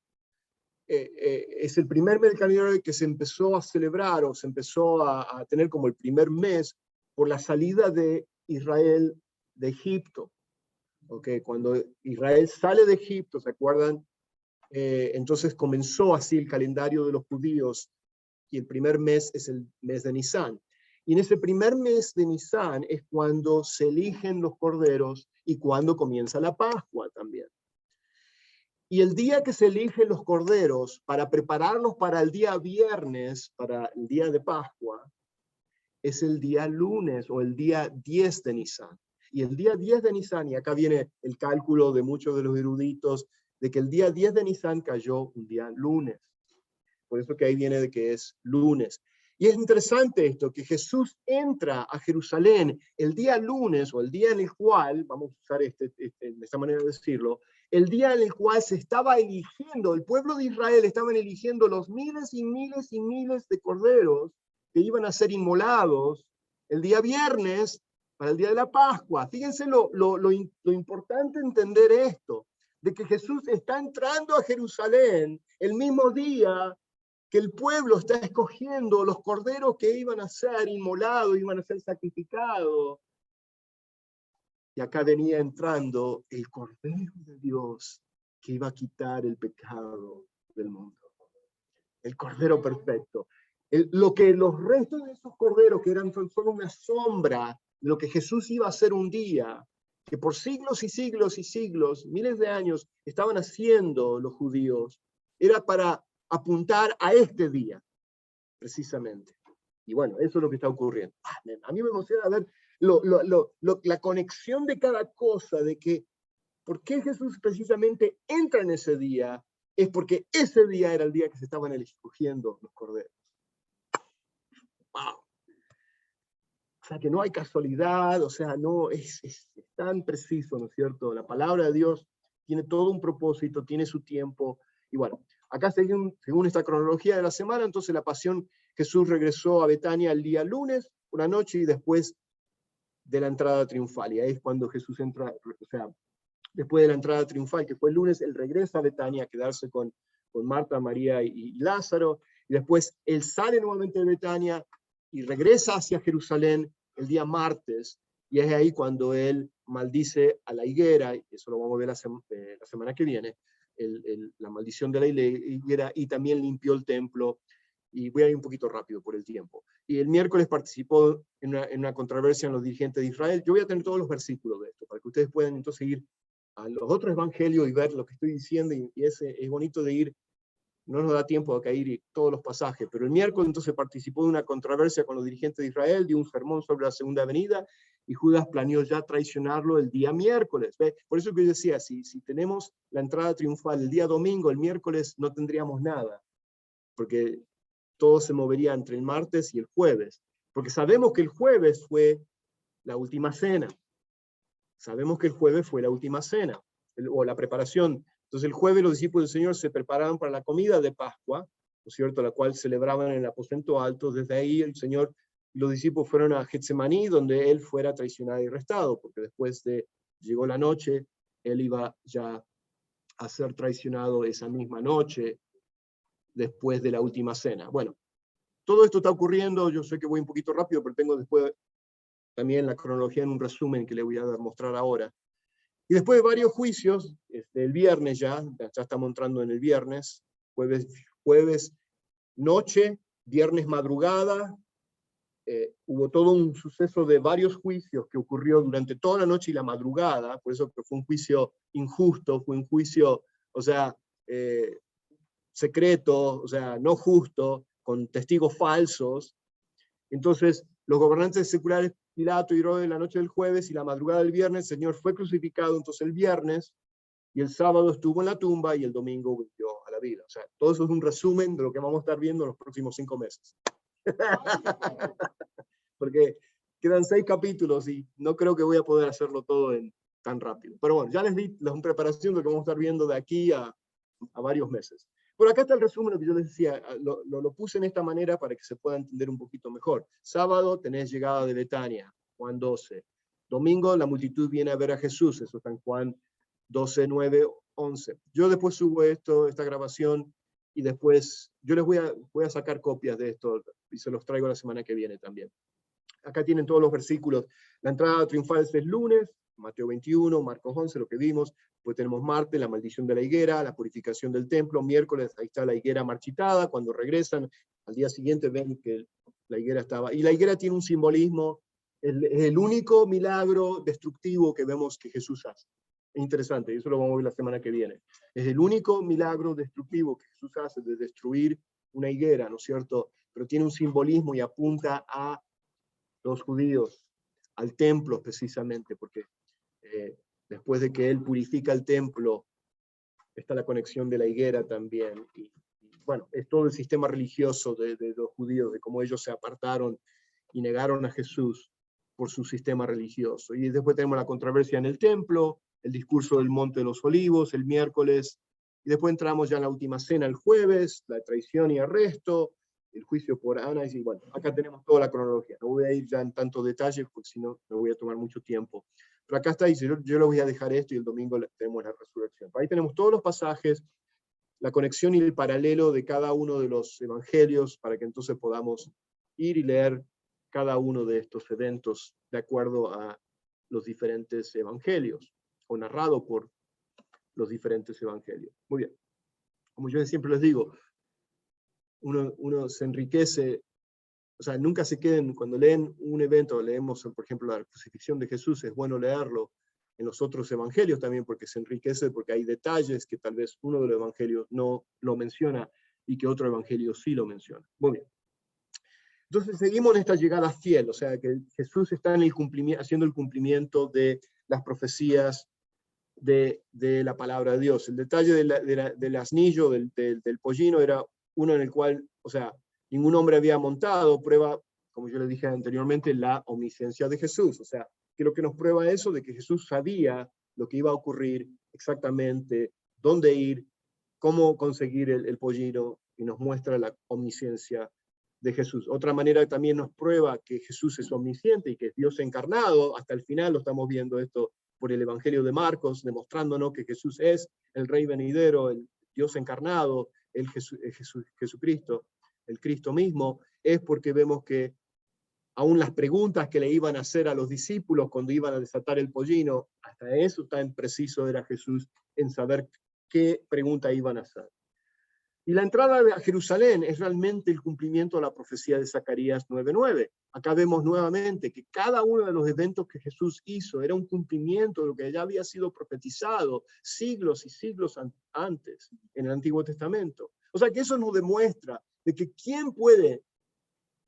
Es el primer mes del calendario que se empezó a celebrar, o se empezó a tener como el primer mes, por la salida de Israel de Egipto. Okay, cuando Israel sale de Egipto, ¿se acuerdan? Entonces comenzó así el calendario de los judíos, y el primer mes es el mes de Nisán. Y en ese primer mes de Nisán es cuando se eligen los corderos y cuando comienza la Pascua también. Y el día que se eligen los corderos para prepararlos para el día viernes, para el día de Pascua, es el día lunes o el día 10 de Nisán. Y el día 10 de Nisán, y acá viene el cálculo de muchos de los eruditos, de que el día 10 de Nisán cayó un día lunes. Por eso que ahí viene de que es lunes. Y es interesante esto, que Jesús entra a Jerusalén el día lunes, o el día en el cual, vamos a usar de esta manera de decirlo, el día en el cual se estaba eligiendo, el pueblo de Israel estaban eligiendo los miles y miles y miles de corderos que iban a ser inmolados el día viernes para el día de la Pascua. Fíjense lo importante entender esto, de que Jesús está entrando a Jerusalén el mismo día que el pueblo está escogiendo los corderos que iban a ser inmolados, iban a ser sacrificados. Y acá venía entrando el Cordero de Dios que iba a quitar el pecado del mundo. El Cordero perfecto. Lo que los restos de esos corderos, que eran solo una sombra de lo que Jesús iba a hacer un día, que por siglos y siglos y siglos, miles de años, estaban haciendo los judíos, era para apuntar a este día, precisamente. Y bueno, eso es lo que está ocurriendo. A mí me emociona ver la conexión de cada cosa, de que por qué Jesús precisamente entra en ese día, es porque ese día era el día que se estaban escogiendo los corderos. ¡Wow! O sea, que no hay casualidad, o sea, no es tan preciso, ¿no es cierto? La palabra de Dios tiene todo un propósito, tiene su tiempo. Y bueno, acá según esta cronología de la semana, entonces la pasión, Jesús regresó a Betania el día lunes, una noche, y después de la entrada triunfal. Y ahí es cuando Jesús entra, o sea, después de la entrada triunfal, que fue el lunes, él regresa a Betania a quedarse con Marta, María y Lázaro, y después él sale nuevamente de Betania y regresa hacia Jerusalén el día martes, y es ahí cuando él maldice a la higuera, y eso lo vamos a ver la semana que viene, la maldición de la higuera, y también limpió el templo, y voy a ir un poquito rápido por el tiempo. Y el miércoles participó en una controversia en los dirigentes de Israel. Yo voy a tener todos los versículos de esto, para que ustedes puedan entonces ir a los otros evangelios y ver lo que estoy diciendo, y es bonito de ir, no nos da tiempo de caer todos los pasajes, pero el miércoles entonces participó de una controversia con los dirigentes de Israel, dio un sermón sobre la segunda venida, y Judas planeó ya traicionarlo el día miércoles. ¿Ve? Por eso que yo decía, si tenemos la entrada triunfal el día domingo, el miércoles no tendríamos nada, porque todo se movería entre el martes y el jueves, porque sabemos que el jueves fue la última cena. Sabemos que el jueves fue la última cena, o la preparación. Entonces el jueves los discípulos del Señor se preparaban para la comida de Pascua, ¿no es cierto?, la cual celebraban en el aposento alto. Desde ahí el Señor y los discípulos fueron a Getsemaní, donde él fuera traicionado y arrestado, porque después llegó la noche, él iba ya a ser traicionado esa misma noche, después de la última cena. Bueno, todo esto está ocurriendo, yo sé que voy un poquito rápido, pero tengo después también la cronología en un resumen que le voy a mostrar ahora. Y después de varios juicios, el viernes ya estamos entrando en el viernes, jueves noche, viernes madrugada, hubo todo un suceso de varios juicios que ocurrió durante toda la noche y la madrugada, por eso que fue un juicio injusto, fue un juicio, o sea, secreto, o sea, no justo, con testigos falsos. Entonces, los gobernantes seculares, Pilato y Herodes, la noche del jueves y la madrugada del viernes, el Señor fue crucificado, entonces el viernes, y el sábado estuvo en la tumba, y el domingo volvió a la vida. O sea, todo eso es un resumen de lo que vamos a estar viendo en los próximos 5 meses. Porque quedan 6 capítulos, y no creo que voy a poder hacerlo todo tan rápido. Pero bueno, ya les di la preparación de lo que vamos a estar viendo de aquí a varios meses. Por acá está el resumen, lo que yo les decía, lo puse en esta manera para que se pueda entender un poquito mejor. Sábado tenés llegada de Betania, Juan 12. Domingo la multitud viene a ver a Jesús, eso está en Juan 12, 9, 11. Yo después subo esta grabación, y después yo les voy a sacar copias de esto y se los traigo la semana que viene también. Acá tienen todos los versículos. La entrada triunfal es el lunes, Mateo 21, Marcos 11, lo que vimos. Pues tenemos martes, la maldición de la higuera, la purificación del templo. Miércoles, ahí está la higuera marchitada. Cuando regresan, al día siguiente ven que la higuera estaba. Y la higuera tiene un simbolismo, es el único milagro destructivo que vemos que Jesús hace. Es interesante, y eso lo vamos a ver la semana que viene. Es el único milagro destructivo que Jesús hace, de destruir una higuera, ¿no es cierto? Pero tiene un simbolismo y apunta a los judíos, al templo precisamente, porque después de que él purifica el templo, está la conexión de la higuera también. Y bueno, es todo el sistema religioso de los judíos, de cómo ellos se apartaron y negaron a Jesús por su sistema religioso. Y después tenemos la controversia en el templo, el discurso del Monte de los Olivos el miércoles, y después entramos ya en la última cena el jueves, la traición y arresto, el juicio por Anás, y bueno, acá tenemos toda la cronología. No voy a ir ya en tantos detalles, porque si no me voy a tomar mucho tiempo. Pero acá está, y yo lo voy a dejar esto, y el domingo tenemos la resurrección. Ahí tenemos todos los pasajes, la conexión y el paralelo de cada uno de los evangelios, para que entonces podamos ir y leer cada uno de estos eventos de acuerdo a los diferentes evangelios, o narrado por los diferentes evangelios. Muy bien. Como yo siempre les digo, uno se enriquece, o sea, nunca se queden, cuando leen un evento, leemos, por ejemplo, la crucifixión de Jesús, es bueno leerlo en los otros evangelios también, porque se enriquece, porque hay detalles que tal vez uno de los evangelios no lo menciona, y que otro evangelio sí lo menciona. Muy bien. Entonces seguimos en esta llegada fiel, o sea, que Jesús está en el haciendo el cumplimiento de las profecías de la palabra de Dios. El detalle del asnillo, del pollino, era uno en el cual, o sea, ningún hombre había montado, prueba, como yo les dije anteriormente, la omnisciencia de Jesús. O sea, que lo que nos prueba eso, de que Jesús sabía lo que iba a ocurrir exactamente, dónde ir, cómo conseguir el pollino, y nos muestra la omnisciencia de Jesús. Otra manera también nos prueba que Jesús es omnisciente y que es Dios encarnado. Hasta el final lo estamos viendo esto por el Evangelio de Marcos, demostrándonos que Jesús es el Rey venidero, el Dios encarnado, Jesucristo, el Cristo mismo. Es porque vemos que aún las preguntas que le iban a hacer a los discípulos cuando iban a desatar el pollino, hasta eso tan preciso era Jesús en saber qué pregunta iban a hacer. Y la entrada a Jerusalén es realmente el cumplimiento de la profecía de Zacarías 9:9. Acá vemos nuevamente que cada uno de los eventos que Jesús hizo era un cumplimiento de lo que ya había sido profetizado siglos y siglos antes en el Antiguo Testamento. O sea que eso nos demuestra de que ¿quién puede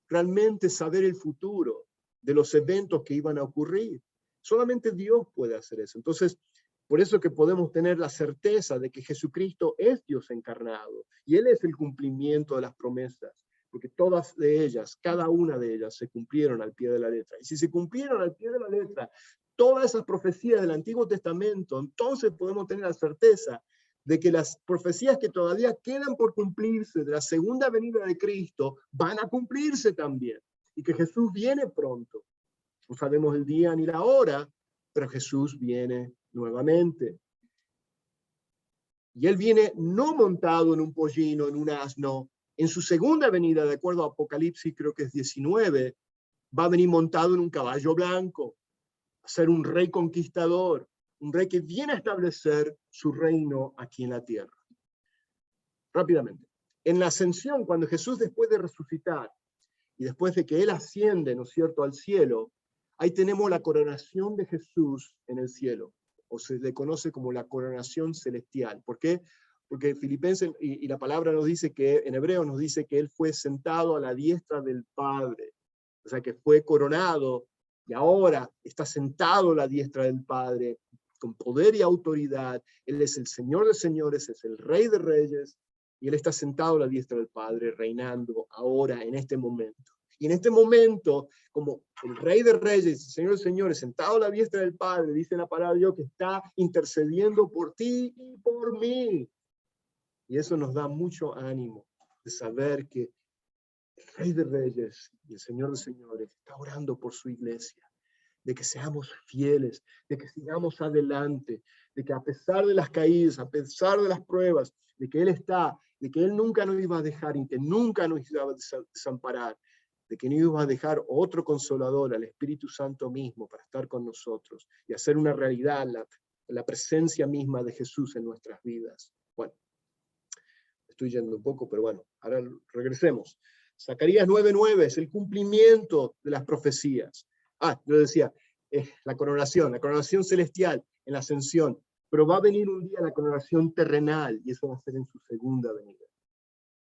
realmente saber el futuro de los eventos que iban a ocurrir? Solamente Dios puede hacer eso. Entonces, por eso que podemos tener la certeza de que Jesucristo es Dios encarnado y Él es el cumplimiento de las promesas, porque todas de ellas, cada una de ellas se cumplieron al pie de la letra. Y si se cumplieron al pie de la letra todas esas profecías del Antiguo Testamento, entonces podemos tener la certeza de que las profecías que todavía quedan por cumplirse de la segunda venida de Cristo van a cumplirse también, y que Jesús viene pronto. No sabemos el día ni la hora, pero Jesús viene nuevamente. Y Él viene no montado en un pollino, en un asno. En su segunda venida, de acuerdo a Apocalipsis, creo que es 19, va a venir montado en un caballo blanco, a ser un rey conquistador, un rey que viene a establecer su reino aquí en la tierra. Rápidamente. En la ascensión, cuando Jesús, después de resucitar y después de que Él asciende, ¿no es cierto?, al cielo, ahí tenemos la coronación de Jesús en el cielo, o se le conoce como la coronación celestial. ¿Por qué? Porque Filipenses y la palabra nos dice que, en hebreo nos dice que Él fue sentado a la diestra del Padre, o sea que fue coronado y ahora está sentado a la diestra del Padre con poder y autoridad. Él es el Señor de señores, es el Rey de reyes, y Él está sentado a la diestra del Padre, reinando ahora, en este momento. Y en este momento, como el Rey de reyes, el Señor de señores, sentado a la diestra del Padre, dice la palabra de Dios que está intercediendo por ti y por mí. Y eso nos da mucho ánimo de saber que el Rey de reyes y el Señor de señores está orando por su iglesia, de que seamos fieles, de que sigamos adelante, de que a pesar de las caídas, a pesar de las pruebas, de que Él está, de que Él nunca nos iba a dejar y que nunca nos iba a desamparar, de que no iba a dejar otro consolador, al Espíritu Santo mismo, para estar con nosotros y hacer una realidad la presencia misma de Jesús en nuestras vidas. Bueno, estoy yendo un poco, pero bueno, ahora regresemos. Zacarías 9:9 es el cumplimiento de las profecías. Yo decía, la coronación celestial en la ascensión, pero va a venir un día la coronación terrenal, y eso va a ser en su segunda venida.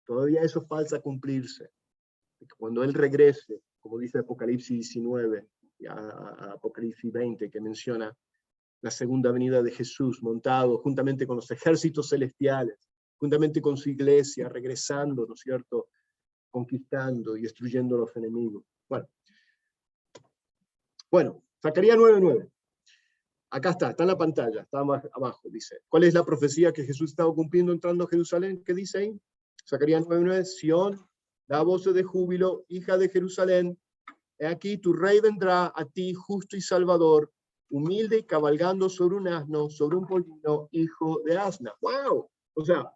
Todavía eso falta cumplirse. Cuando Él regrese, como dice Apocalipsis 19, y a Apocalipsis 20, que menciona la segunda venida de Jesús, montado juntamente con los ejércitos celestiales, juntamente con su iglesia, regresando, ¿no es cierto?, conquistando y destruyendo a los enemigos. Bueno, Zacarías 9:9. Acá está en la pantalla, está más abajo, dice. ¿Cuál es la profecía que Jesús estaba cumpliendo entrando a Jerusalén? ¿Qué dice ahí? Zacarías 9:9, Sión, da voces de júbilo, hija de Jerusalén. He aquí, tu rey vendrá a ti, justo y salvador, humilde y cabalgando sobre un asno, sobre un pollino, hijo de asna. ¡Wow! O sea,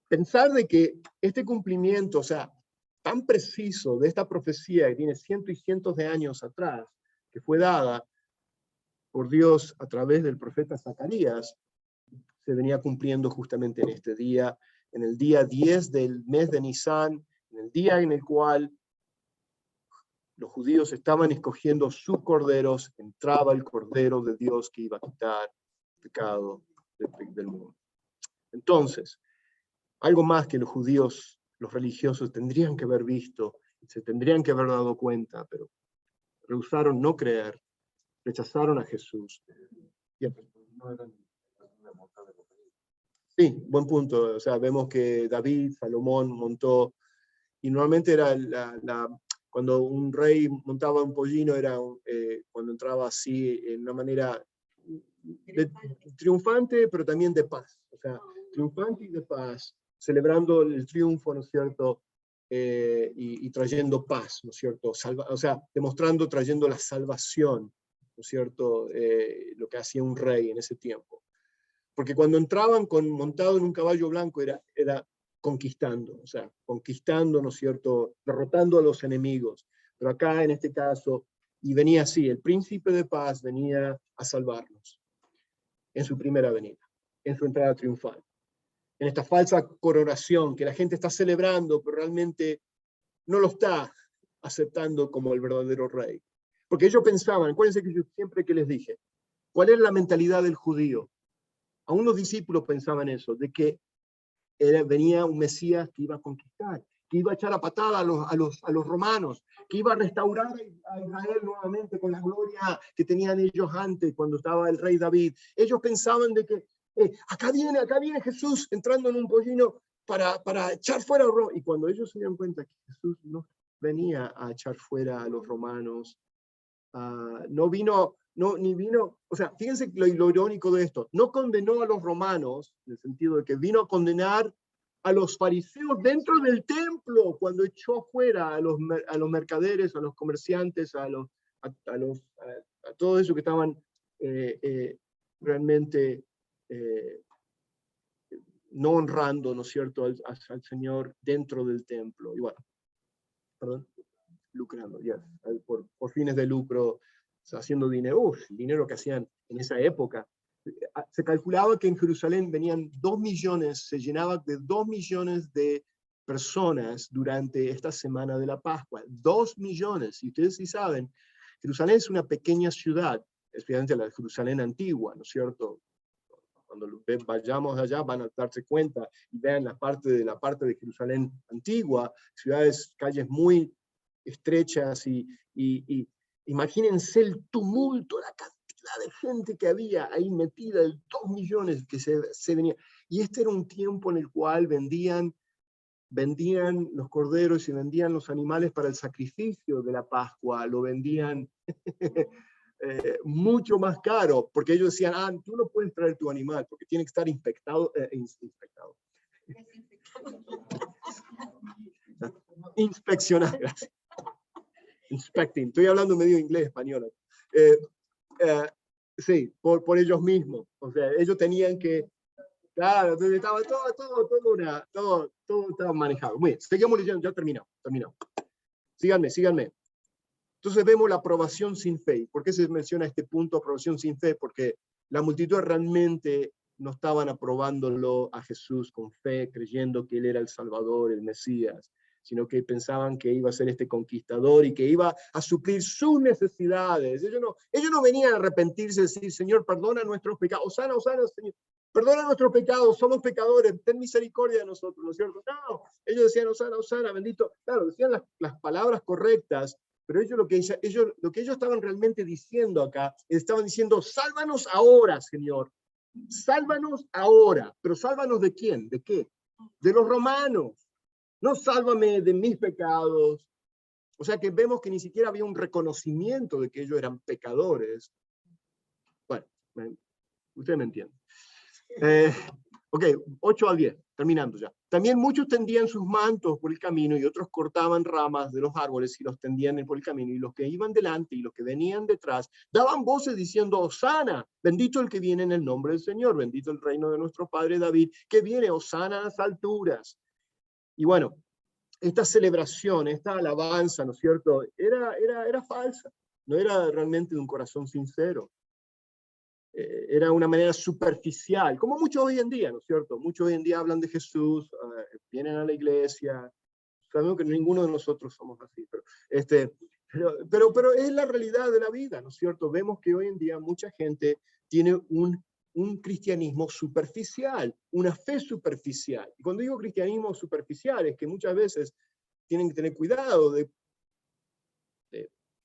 pensar de que este cumplimiento, o sea, tan preciso de esta profecía que tiene cientos y cientos de años atrás, que fue dada por Dios a través del profeta Zacarías, se venía cumpliendo justamente en este día, en el día 10 del mes de Nisan, en el día en el cual los judíos estaban escogiendo sus corderos, entraba el cordero de Dios que iba a quitar el pecado del mundo. Entonces, algo más que los judíos, los religiosos, tendrían que haber visto, se tendrían que haber dado cuenta, pero rehusaron no creer, rechazaron a Jesús. Sí, buen punto. O sea, vemos que David, Salomón montó, y normalmente era cuando un rey montaba un pollino, era cuando entraba así, en una manera triunfante, pero también de paz. O sea, triunfante y de paz, celebrando el triunfo, ¿no es cierto? Y trayendo paz, ¿no es cierto? O sea, demostrando, trayendo la salvación, ¿no es cierto? Lo que hacía un rey en ese tiempo. Porque cuando entraban montado en un caballo blanco era conquistando, o sea, conquistando, ¿no es cierto? Derrotando a los enemigos. Pero acá, en este caso, y venía así, el príncipe de paz venía a salvarnos en su primera venida, en su entrada triunfal. En esta falsa coronación que la gente está celebrando, pero realmente no lo está aceptando como el verdadero rey. Porque ellos pensaban, acuérdense que yo siempre que les dije, ¿cuál es la mentalidad del judío? Aún los discípulos pensaban eso, de que venía un Mesías que iba a conquistar, que iba a echar a patada a los romanos, que iba a restaurar a Israel nuevamente con la gloria que tenían ellos antes, cuando estaba el rey David. Ellos pensaban de que acá viene Jesús entrando en un pollino para echar fuera a Roma. Y cuando ellos se dieron cuenta que Jesús no venía a echar fuera a los romanos, no vino, ni vino, o sea, fíjense lo irónico de esto, no condenó a los romanos, en el sentido de que vino a condenar a los fariseos dentro del templo, cuando echó fuera a los mercaderes, a los comerciantes, a todos esos que estaban realmente no honrando, ¿no es cierto?, al Señor dentro del templo. Y bueno, perdón, lucrando, yes, por fines de lucro, o sea, haciendo dinero, el dinero que hacían en esa época. Se calculaba que en Jerusalén venían 2 millones, se llenaba de 2 millones de personas durante esta semana de la Pascua. 2 millones, y ustedes sí saben, Jerusalén es una pequeña ciudad, especialmente la de Jerusalén antigua, ¿no es cierto? Cuando vayamos allá van a darse cuenta y vean la parte de Jerusalén antigua, ciudades, calles muy estrechas y imagínense el tumulto, la cantidad de gente que había ahí metida, el 2 millones que se venía. Y este era un tiempo en el cual vendían los corderos y vendían los animales para el sacrificio de la Pascua, lo vendían mucho más caro, porque ellos decían, tú no puedes traer tu animal, porque tiene que estar inspectado. Inspeccionado, gracias. Inspecting, estoy hablando medio inglés, español. Sí, por ellos mismos, o sea, ellos tenían que, claro, entonces estaba todo estaba manejado. Muy bien, seguimos leyendo, ya terminamos. síganme, síganme. Entonces vemos la aprobación sin fe. ¿Por qué se menciona este punto, aprobación sin fe? Porque la multitud realmente no estaban aprobándolo a Jesús con fe, creyendo que Él era el Salvador, el Mesías, sino que pensaban que iba a ser este conquistador y que iba a suplir sus necesidades. Ellos no venían a arrepentirse y decir, Señor, perdona nuestros pecados. Osana, Osana, Señor, perdona nuestros pecados, somos pecadores, ten misericordia de nosotros, ¿no es cierto? No, ellos decían, Osana, Osana, bendito. Claro, decían las palabras correctas, pero ellos lo que ellos estaban realmente diciendo acá, estaban diciendo, sálvanos ahora, Señor. Sálvanos ahora. ¿Pero sálvanos de quién? ¿De qué? De los romanos. No sálvame de mis pecados. O sea que vemos que ni siquiera había un reconocimiento de que ellos eran pecadores. Bueno, ustedes me entienden. Ok, 8 al 10, terminando ya. También muchos tendían sus mantos por el camino y otros cortaban ramas de los árboles y los tendían por el camino. Y los que iban delante y los que venían detrás daban voces diciendo, Hosana, bendito el que viene en el nombre del Señor, bendito el reino de nuestro padre David, que viene, Hosana a las alturas. Y bueno, esta celebración, esta alabanza, ¿no es cierto?, era falsa, no era realmente de un corazón sincero. Era una manera superficial, como muchos hoy en día, ¿no es cierto? Muchos hoy en día hablan de Jesús, vienen a la iglesia, sabemos que ninguno de nosotros somos así, pero es la realidad de la vida, ¿no es cierto? Vemos que hoy en día mucha gente tiene un cristianismo superficial, una fe superficial. Y cuando digo cristianismo superficial es que muchas veces tienen que tener cuidado de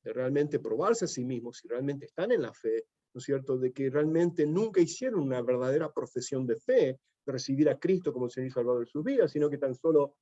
realmente probarse a sí mismos si realmente están en la fe, ¿no es cierto?, de que realmente nunca hicieron una verdadera profesión de fe, de recibir a Cristo como Señor y Salvador de sus vidas, sino que tan solo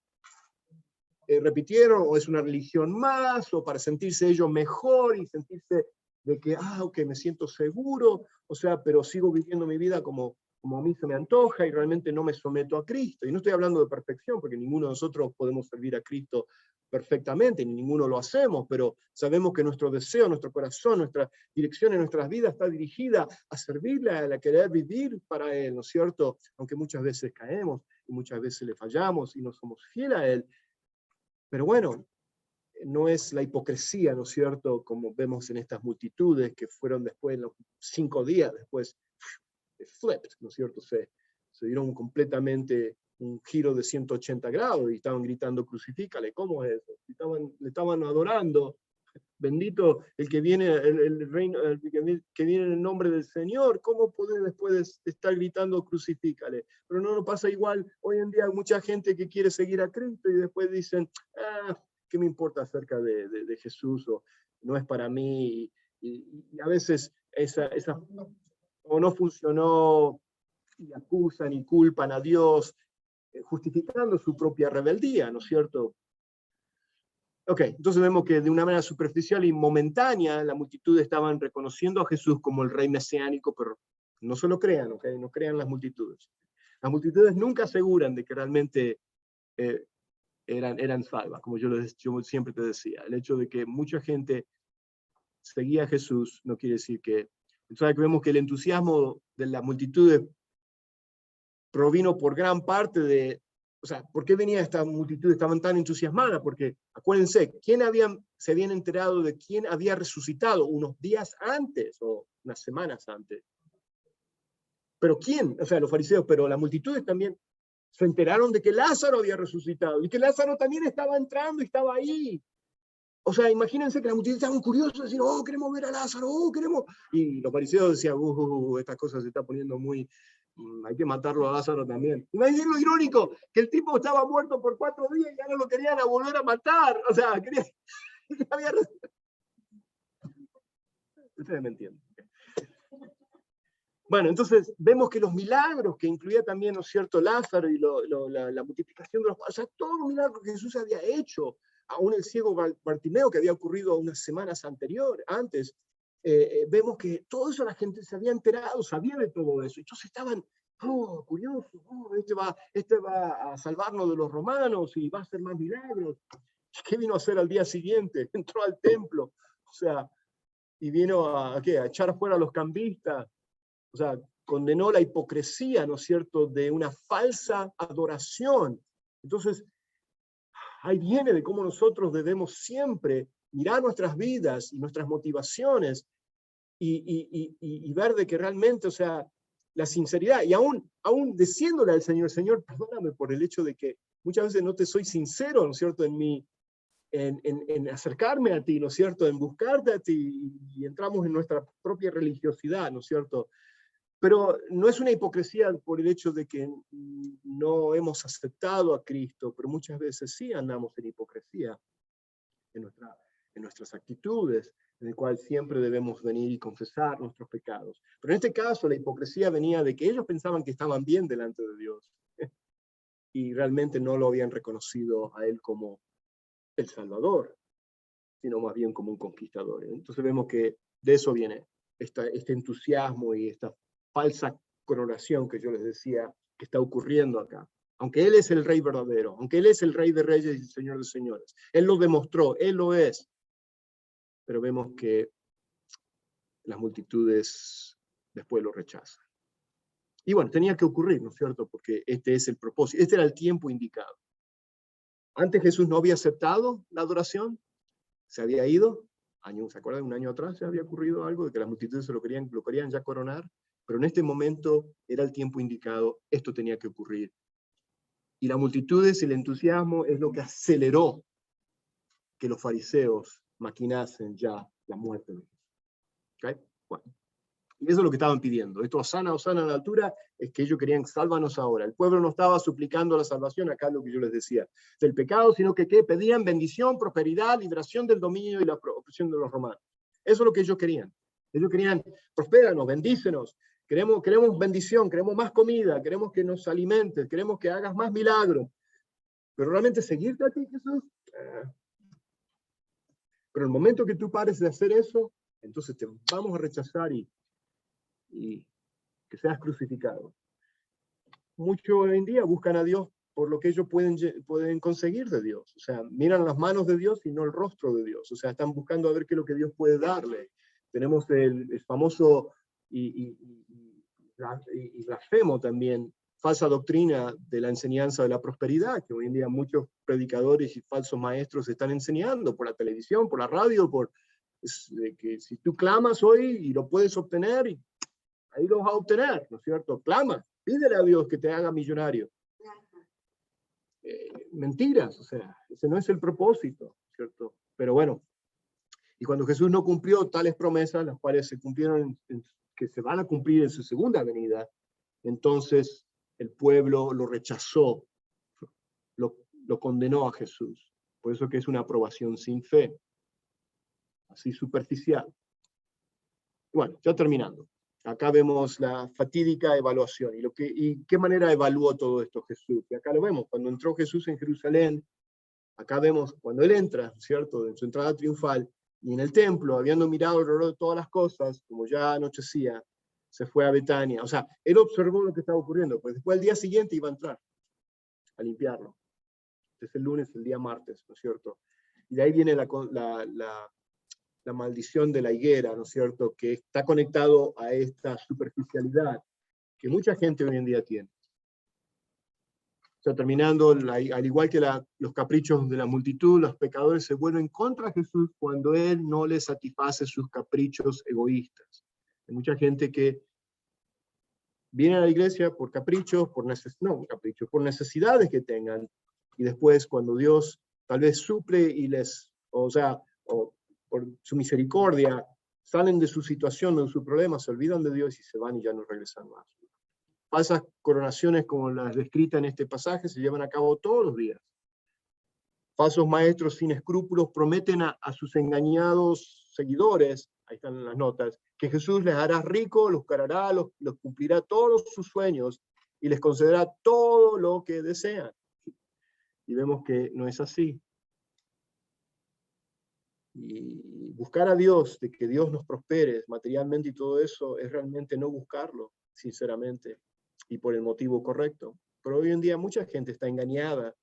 repitieron, o es una religión más, o para sentirse ellos mejor y sentirse de que, ok, me siento seguro, o sea, pero sigo viviendo mi vida como a mí se me antoja y realmente no me someto a Cristo. Y no estoy hablando de perfección, porque ninguno de nosotros podemos servir a Cristo perfectamente, ni ninguno lo hacemos, pero sabemos que nuestro deseo, nuestro corazón, nuestra dirección en nuestras vidas está dirigida a servirle, a querer vivir para Él, ¿no es cierto? Aunque muchas veces caemos y muchas veces le fallamos y no somos fieles a Él. Pero bueno, no es la hipocresía, ¿no es cierto?, como vemos en estas multitudes que fueron después, los 5 días después, flipped, ¿no es cierto?, se dieron completamente un giro de 180 grados y estaban gritando, crucifícale, ¿cómo es eso? Le estaban adorando, bendito el que viene, el reino, que viene en el nombre del Señor, ¿cómo podés después estar gritando, crucifícale? Pero no pasa igual, hoy en día hay mucha gente que quiere seguir a Cristo y después dicen, ¿qué me importa acerca de Jesús? O no es para mí, y a veces o no funcionó, y acusan y culpan a Dios, justificando su propia rebeldía, ¿no es cierto? Ok, entonces vemos que de una manera superficial y momentánea, la multitud estaban reconociendo a Jesús como el rey mesiánico, pero no se lo crean, ¿ok? No crean las multitudes. Las multitudes nunca aseguran de que realmente eran salvas, como yo siempre te decía. El hecho de que mucha gente seguía a Jesús no quiere decir que... Entonces vemos que el entusiasmo de las multitudes provino por gran parte de, o sea, ¿por qué venía esta multitud? Estaban tan entusiasmadas, porque acuérdense, se habían enterado de quién había resucitado unos días antes, o unas semanas antes. ¿Pero quién? O sea, los fariseos, pero las multitudes también se enteraron de que Lázaro había resucitado, y que Lázaro también estaba entrando y estaba ahí. O sea, imagínense que las multitudes estaban curiosas, decían, queremos ver a Lázaro, queremos... Y los fariseos decían, esta cosa se está poniendo muy... hay que matarlo a Lázaro también. Imagínense lo irónico, que el tipo estaba muerto por 4 días y ya no lo querían a volver a matar. O sea, Ustedes me entienden. Bueno, entonces vemos que los milagros que incluía también, ¿no es cierto?, Lázaro y la multiplicación de los... O sea, todos los milagros que Jesús había hecho, aún el ciego Bartimeo que había ocurrido unas semanas antes, vemos que todo eso la gente se había enterado, sabía de todo eso. Entonces estaban, curiosos, este va a salvarnos de los romanos y va a hacer más milagros. ¿Qué vino a hacer al día siguiente? Entró al templo, o sea, y vino a echar fuera a los cambistas. O sea, condenó la hipocresía, ¿no es cierto?, de una falsa adoración. Entonces, ahí viene de cómo nosotros debemos siempre mirar nuestras vidas y nuestras motivaciones y ver de que realmente, o sea, la sinceridad, y aún diciéndole al Señor, Señor, perdóname por el hecho de que muchas veces no te soy sincero, ¿no es cierto?, en acercarme a ti, ¿no es cierto?, en buscarte a ti, y entramos en nuestra propia religiosidad, ¿no es cierto? Pero no es una hipocresía por el hecho de que no hemos aceptado a Cristo, pero muchas veces sí andamos en hipocresía en nuestras actitudes, en el cual siempre debemos venir y confesar nuestros pecados. Pero en este caso la hipocresía venía de que ellos pensaban que estaban bien delante de Dios y realmente no lo habían reconocido a Él como el Salvador, sino más bien como un conquistador. Entonces vemos que de eso viene este entusiasmo y esta falsa coronación que yo les decía que está ocurriendo acá. Aunque Él es el Rey verdadero, aunque Él es el Rey de Reyes y Señor de Señores, Él lo demostró, Él lo es, pero vemos que las multitudes después lo rechazan. Y bueno, tenía que ocurrir, ¿no es cierto? Porque este es el propósito, este era el tiempo indicado. Antes Jesús no había aceptado la adoración, se había ido, ¿se acuerdan? Un año atrás se había ocurrido algo de que las multitudes lo querían ya coronar, pero en este momento era el tiempo indicado, esto tenía que ocurrir. Y las multitudes, el entusiasmo es lo que aceleró que los fariseos maquinasen ya la muerte de Jesús. ¿Okay? Bueno. Y eso es lo que estaban pidiendo. Esto, Hosana, Hosana a la altura, es que ellos querían, sálvanos ahora. El pueblo no estaba suplicando la salvación, acá es lo que yo les decía, del pecado, sino que ¿qué? Pedían bendición, prosperidad, liberación del dominio y la opresión de los romanos. Eso es lo que ellos querían. Ellos querían, prospéranos, bendícenos, queremos bendición, queremos más comida, queremos que nos alimentes, queremos que hagas más milagros. Pero realmente seguirte a ti, Jesús. Pero el momento que tú pares de hacer eso, entonces te vamos a rechazar y que seas crucificado. Muchos hoy en día buscan a Dios por lo que ellos pueden conseguir de Dios. O sea, miran las manos de Dios y no el rostro de Dios. O sea, están buscando a ver qué es lo que Dios puede darle. Tenemos el famoso y blasfemo también, falsa doctrina de la enseñanza de la prosperidad, que hoy en día muchos predicadores y falsos maestros están enseñando por la televisión, por la radio, que si tú clamas hoy y lo puedes obtener, y ahí lo vas a obtener, ¿no es cierto? Clama, pídele a Dios que te haga millonario. Mentiras, o sea, ese no es el propósito, ¿cierto? Pero bueno, y cuando Jesús no cumplió tales promesas, las cuales se cumplieron, que se van a cumplir en su segunda venida, entonces el pueblo lo rechazó, lo condenó a Jesús. Por eso que es una aprobación sin fe, así superficial. Bueno, ya terminando. Acá vemos la fatídica evaluación. ¿Y qué manera evaluó todo esto Jesús? Y acá lo vemos, cuando entró Jesús en Jerusalén, acá vemos cuando él entra, ¿cierto?, en su entrada triunfal, y en el templo, habiendo mirado alrededor de todas las cosas, como ya anochecía, se fue a Betania. O sea, él observó lo que estaba ocurriendo, pues después el día siguiente iba a entrar a limpiarlo. Este es el lunes, el día martes, ¿no es cierto? Y de ahí viene la maldición de la higuera, ¿no es cierto?, que está conectado a esta superficialidad que mucha gente hoy en día tiene. O sea, terminando, al igual que los caprichos de la multitud, los pecadores se vuelven contra Jesús cuando Él no les satisface sus caprichos egoístas. Hay mucha gente que viene a la iglesia por caprichos, por necesidades que tengan, y después cuando Dios tal vez suple y o por su misericordia, salen de su situación, de su problema, se olvidan de Dios y se van y ya no regresan más. Falsas coronaciones como las descritas en este pasaje se llevan a cabo todos los días. Falsos maestros sin escrúpulos prometen a sus engañados seguidores, ahí están las notas, que Jesús les hará ricos, los curará, los cumplirá todos sus sueños y les concederá todo lo que desean. Y vemos que no es así. Y buscar a Dios, de que Dios nos prospere materialmente y todo eso, es realmente no buscarlo, sinceramente, y por el motivo correcto. Pero hoy en día mucha gente está engañada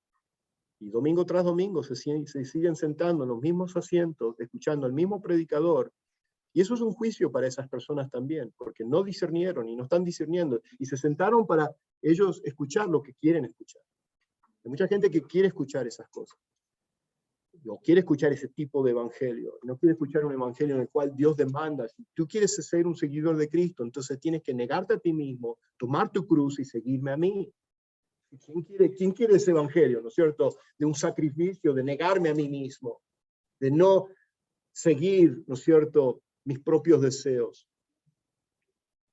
y domingo tras domingo se siguen sentando en los mismos asientos, escuchando al mismo predicador, y eso es un juicio para esas personas también, porque no discernieron y no están discerniendo, y se sentaron para ellos escuchar lo que quieren escuchar. Hay mucha gente que quiere escuchar esas cosas. o quiere escuchar ese tipo de evangelio, no quiere escuchar un evangelio en el cual Dios demanda, si tú quieres ser un seguidor de Cristo, entonces tienes que negarte a ti mismo, tomar tu cruz y seguirme a mí. ¿Quién quiere ese evangelio, no es cierto? De un sacrificio, de negarme a mí mismo, de no seguir, ¿no es cierto?, mis propios deseos,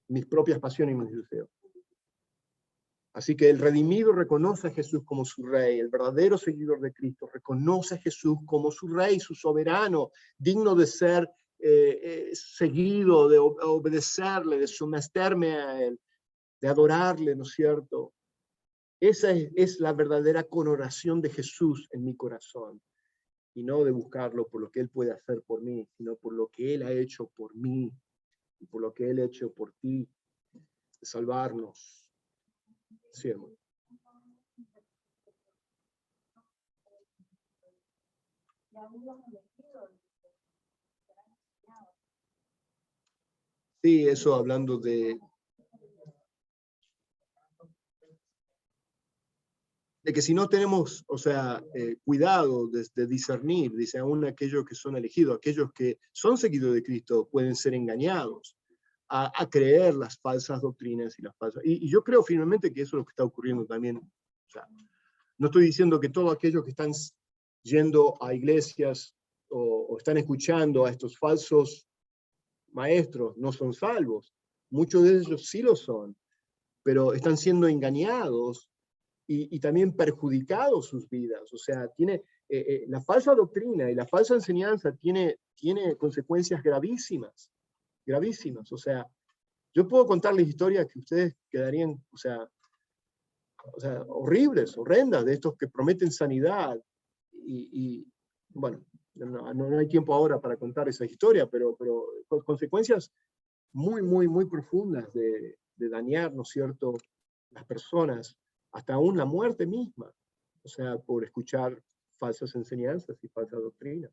mis propias pasiones y mis deseos. Así que el redimido reconoce a Jesús como su rey, el verdadero seguidor de Cristo reconoce a Jesús como su rey, su soberano, digno de ser seguido, de obedecerle, de someterme a él, de adorarle, ¿no es cierto? Esa es la verdadera coronación de Jesús en mi corazón, y no de buscarlo por lo que él puede hacer por mí, sino por lo que él ha hecho por mí, y por lo que él ha hecho por ti, de salvarnos. Sí, hermano. Sí, eso hablando de que si no tenemos, o sea, cuidado de discernir, dice, aún aquellos que son elegidos, aquellos que son seguidores de Cristo pueden ser engañados a creer las falsas doctrinas y las falsas. Y yo creo finalmente que eso es lo que está ocurriendo también. O sea, no estoy diciendo que todos aquellos que están yendo a iglesias o están escuchando a estos falsos maestros no son salvos. Muchos de ellos sí lo son, pero están siendo engañados y también perjudicados sus vidas. O sea, la falsa doctrina y la falsa enseñanza tiene consecuencias gravísimas, gravísimas. O sea, yo puedo contarles historias que ustedes quedarían, o sea, horribles, horrendas, de estos que prometen sanidad. Y bueno, no hay tiempo ahora para contar esa historia, pero con consecuencias muy, muy, muy profundas de dañar, ¿no es cierto?, las personas, hasta aún la muerte misma, o sea, por escuchar falsas enseñanzas y falsas doctrinas.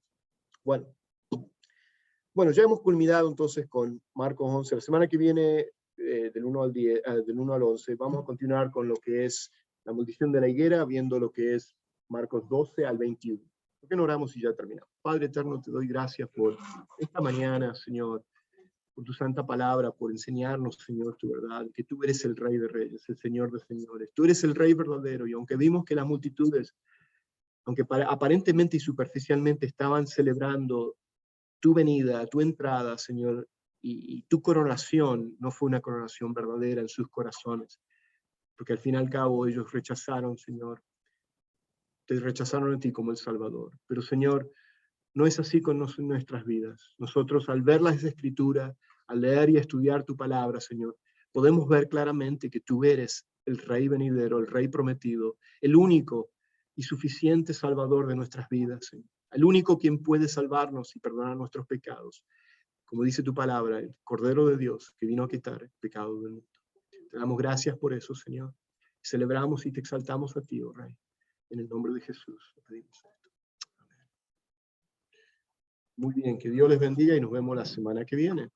Bueno, ya hemos culminado entonces con Marcos 11. La semana que viene, del 1 al 10, del 1 al 11, vamos a continuar con lo que es la maldición de la higuera, viendo lo que es Marcos 12 al 21. ¿Por qué no oramos y ya terminamos? Padre eterno, te doy gracias por esta mañana, Señor, por tu santa palabra, por enseñarnos, Señor, tu verdad, que tú eres el Rey de Reyes, el Señor de Señores. Tú eres el Rey verdadero, y aunque vimos que las multitudes, aunque aparentemente y superficialmente estaban celebrando tu venida, tu entrada, Señor, y tu coronación no fue una coronación verdadera en sus corazones, porque al fin y al cabo ellos rechazaron, Señor, te rechazaron a ti como el Salvador. Pero, Señor, no es así con nuestras vidas. Nosotros, al ver las Escrituras, al leer y estudiar tu palabra, Señor, podemos ver claramente que tú eres el Rey venidero, el Rey prometido, el único y suficiente Salvador de nuestras vidas, Señor. El único quien puede salvarnos y perdonar nuestros pecados. Como dice tu palabra, el Cordero de Dios que vino a quitar el pecado del mundo. Te damos gracias por eso, Señor. Celebramos y te exaltamos a ti, oh Rey. En el nombre de Jesús lo pedimos esto. Amén. Muy bien, que Dios les bendiga y nos vemos la semana que viene.